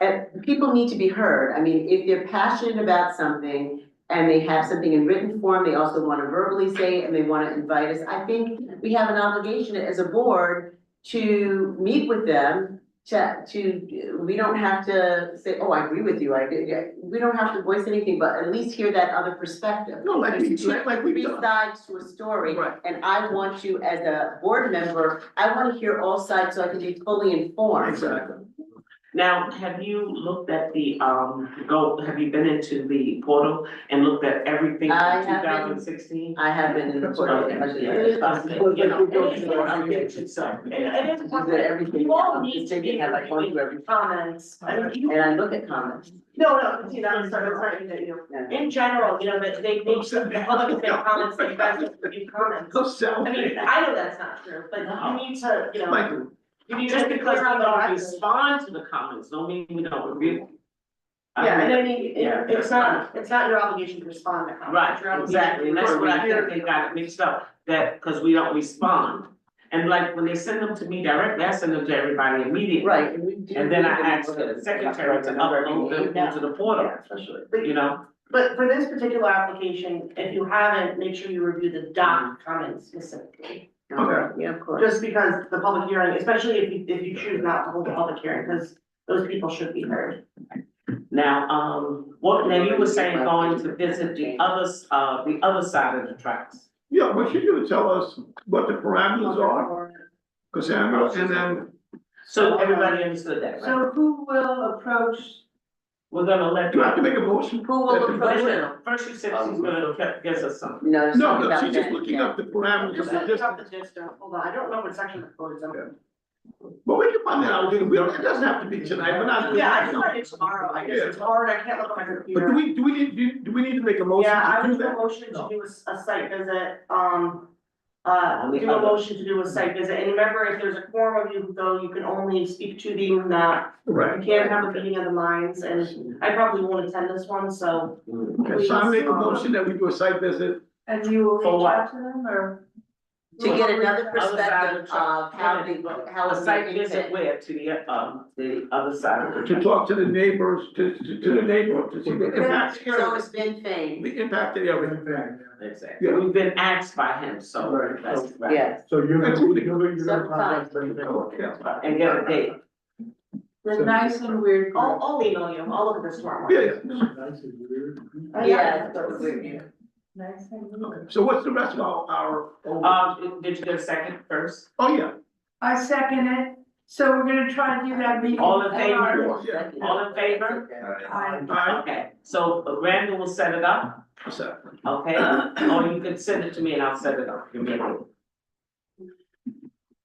that people need to be heard, I mean, if they're passionate about something and they have something in written form, they also wanna verbally say it and they wanna invite us, I think we have an obligation as a board to meet with them, we don't have to say, oh, I agree with you, we don't have to voice anything, but at least hear that other perspective. No, like we Three done. sides to a story, Right. and I want you, as a board member, I wanna hear all sides so I can be fully informed. Exactly. Now, have you looked at the, have you been into the portal and looked at everything I from have been. 2016? I have been in the portal. You know, Everything, You all need to be have like one through every, comments, I mean, and I look at comments. no, see, that's not, you know, in general, you know, that they public make comments, that you guys don't give comments. I mean, I know that's not true, but you need to, you know, Michael, you need Just to be because clear on we the don't record. respond to the comments, don't mean we don't review. Yeah, and I mean, Yeah. it's not your obligation to respond to comments. Right, It's your obligation exactly, and that's to what I hear think they got it mixed up, that, cause we don't respond. And like, when they send them to me directly, I send them to everybody immediately. Right, and we do. And then I ask the secretary to upload them into the portal, Yeah, especially. But you know? But for this particular application, if you haven't, make sure you review the doc comments specifically. Okay. Yeah, of course. Just because the public hearing, especially if you choose not to hold a public hearing, because those people should be heard. Now, now you were saying going to visit the other side of the tracks. yeah, but you do tell us what the parameters are, Cassandra, and then, So everybody understood that, right? So who will approach? We're gonna let. do I have to make a motion? Who will approach them? First you said she's gonna give us something. No, it's not No, about she's just that, looking yeah. up the parameters Just of the looking up distance. the distance, hold on, I don't know what section of the code it's in. But we can find that out, we don't, it doesn't have to be tonight, but not. Yeah, I can find it tomorrow, I guess it's hard, I can't look at my But computer. do we need to make a motion Yeah, I to would do do a that? motion to do a site visit, the do a other- motion to do a site visit, and remember, if there's a quorum of you who go, you can only speak to the, not, Right. you can't have a meeting of the minds, and I probably won't attend this one, so. Okay, so I make a motion that we do a site visit. And you will For reach what? out to them, or? To get another Other side perspective of how they, how A it's site visit impact. where, to the other side of the. To talk to the neighbors, to the neighbor, to see the impact. So it's been feigned, The impact of everything. Exactly. Yeah. We've been asked by him, so that's right. yes, So you're gonna Sometimes. contact. And get a date. The nice and weird. I'll email you, I'll look at this tomorrow morning. Yeah. yeah, that's weird. Nice and weird. So what's the rest of our? Did you get a second first? Oh, yeah. I second it, so we're gonna try to do that meeting. All in favor? Yeah. All in favor? Aye. Okay, so Randall will set it up, So, okay? Or you can send it to me and I'll set it up immediately.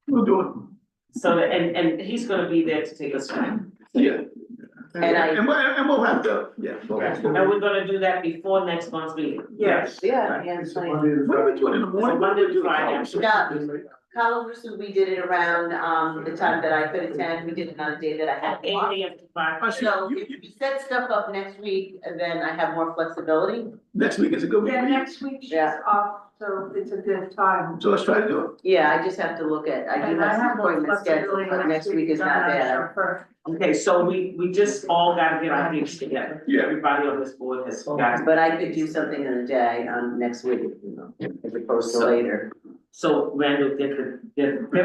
we'll do it. So, and he's gonna be there to take us home. Yeah. And we'll have to, yeah. And we're gonna do that before next month's meeting. Yes. Yeah, yeah, it's fine. What are we doing in the morning? What are we doing? No. Kalamazoo, we did it around, the time that I could attend, we did it on a day that I had. 8 AM to 5. So if you set stuff up next week, then I have more flexibility. Next week is a good week. Yeah, next week she's Yeah. off, so it's a good time. So let's try to do it. Yeah, I just have to look at, I do And I have have some more appointments scheduled, flexibility but next week is not bad. Okay, so we just all gotta get our things together. Yeah. Everybody on this board has got, But I could do something in a day, next week, you know, as opposed to later. so Randall, get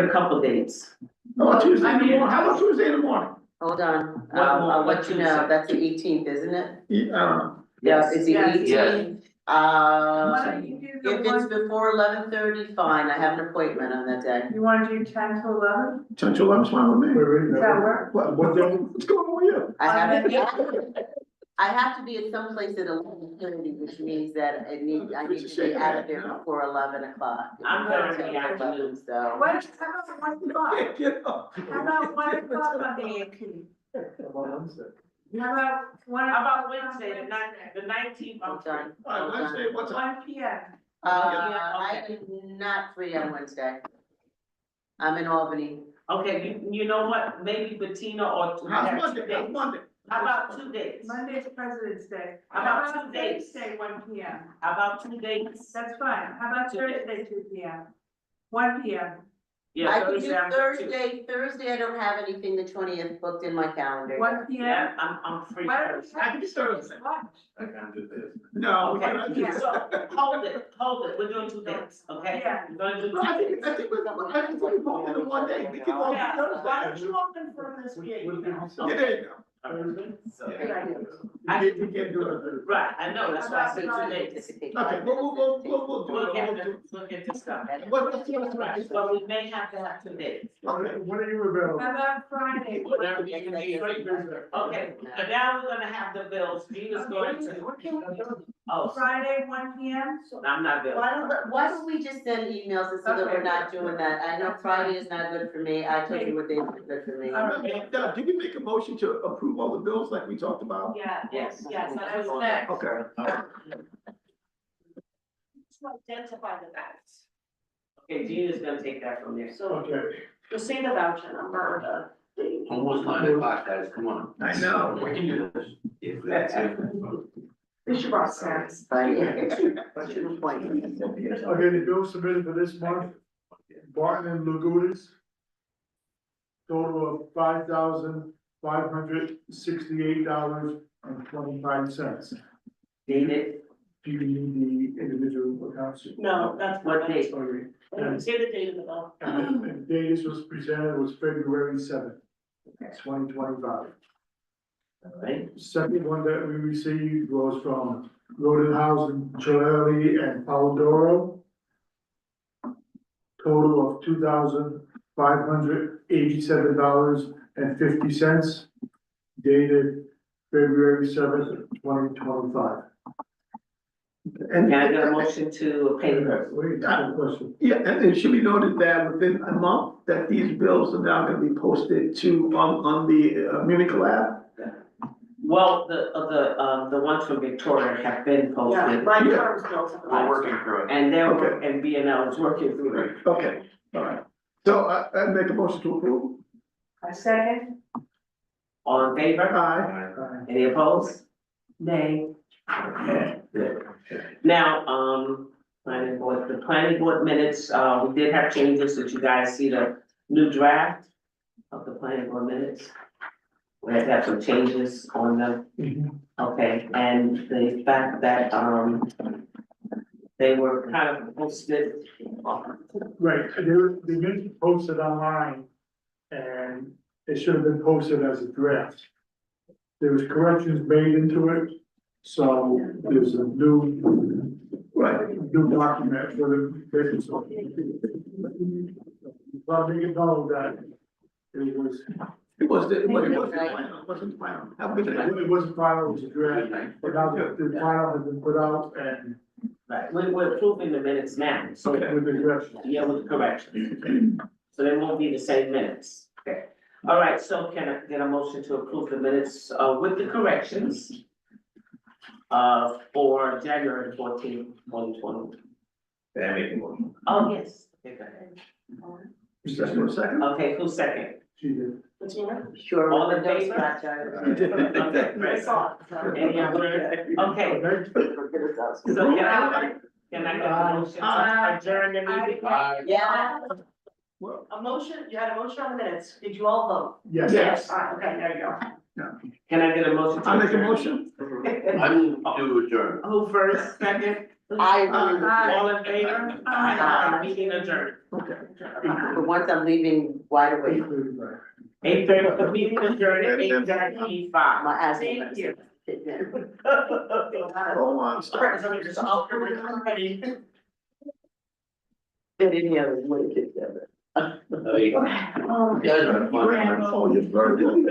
a couple dates. How about Tuesday in the morning? How about Tuesday in the morning? Hold on, What I'll what let you Tuesday? know, that's the 18th, isn't it? Yeah, I don't know. Yeah, is the Yes. 18th? Why don't you do If the it's one, before 11:30, fine, I have an appointment on that day. you wanna do 10 to 11? 10 to 11 is fine with me. Does that work? What's going on with you? I have to be at some place at 11:30, which means that I need to be out of there before 11 o'clock. I'm there in the afternoon. So. What, how about 1 o'clock? Get up. How about 1 o'clock on the 18th? How about 1 How o'clock? about Wednesday, the 19th? Hold on. All right, Wednesday, what time? 1 PM. I am not free on Wednesday. I'm in Albany. Okay, you know what, maybe Bettina or. How's Monday? How's Monday? How about 2 days? Monday's President's Day. How about 2 days? Thursday, 1 PM. How about 2 days? That's fine. How about 2 days. Thursday, 2 PM? 1 PM. Yeah, I can do Thursday, I'm free. Thursday I don't have anything, the 20th booked in my calendar. 1 PM? Yeah, I'm free. Why don't we Thursday. I can do Thursday. lunch? I can't do this. No, we Okay, cannot do yeah. that. so hold it, we're doing 2 days, okay? Yeah. We're gonna do No, 2 days. I think we both did it one day. We can all. Yeah, why don't you all confirm this meeting? Yeah, there you go. So- Good idea. You can't do it. Right, I know, that's why I said 2 days. Okay, we'll do We'll it. get this stuff. What's the rest of Right, it? but we may have to have 2 days. Okay. When are you available? How about Friday? Whatever you can do. Okay, and now we're gonna have the bills, Gina's going to, oh, Friday, 1 PM? I'm not bill. Why don't we just send emails so that we're not doing that? I know Friday is not good for me. I told you what day is good for me. Now, did we make a motion to approve all the bills like we talked about? Yeah, Yes. yes, That's that's next. Okay. to identify the facts. Okay, Gina's gonna take that from there. So Okay. you'll see the voucher number or the. Almost 9 o'clock, guys, come on. I know. We can do this. If that's it. We should brought snacks. But what's your point? Okay, the bill submitted for this month, Barton and Lagunas. Total of $5,568.25. Dated, Do you need the individual accounts? No, that's what date? Okay. Say the date of the bill. And the day this was presented was February 7th, 2025. alright, Second one that we received was from Rodenhausen, Joeli, and Polidoro. Total of $2,587.50, dated February 7th, 2025. And, Can I get a motion to pay her? Wait, I have a question. yeah, and it should be noted that within a month, that these bills are now gonna be posted to, on the, Munich Lab. Well, the ones from Victoria have been Yeah, posted. my term's built. We're working through it. And they're, Okay. and B and L is working through it. Okay, all right. So I make a motion to approve. A second? All in favor? Aye. Any opposed? Nay. Okay, good. Now, the planning board minutes, we did have changes. Did you guys see the new draft of the planning board minutes? We had to have some changes on them. Okay, and the fact that, they were kind of posted. Right, they didn't post it online, and it should have been posted as a draft. There was corrections made into it, so there's a new, new document for the business. But you know that it was, It wasn't final, it wasn't final. Have a good night. it wasn't final, it was a draft, but now the final has been put out and Right, we're approving the minutes now, so, with the corrections. yeah, with the corrections. So they won't be the same minutes. Okay. All right, so can I get a motion to approve the minutes, with the corrections? For January 14th, 2020. Can I make a motion? Oh, yes. Okay, go ahead. Just for a second. Okay, who's second? She did. What's your name? Sure. All in with the favor? scratch out. Okay, I great. saw it. Any other, okay, so can I get a motion to adjourn the meeting? Yeah. A motion, you had a motion on the minutes. Did you all vote? Yes. Yes. All right, okay, there you go. Can I get a motion to I make a adjourn? motion. I move to adjourn. Who first, second? I, All in favor? Meeting adjourned. Okay. for once I'm leaving wide awake. 8:30, the meeting adjourned at 8:35. My asthma. Thank you. Hold on, stop. Fit in here with what it is. You guys are fun. Oh, you're very good.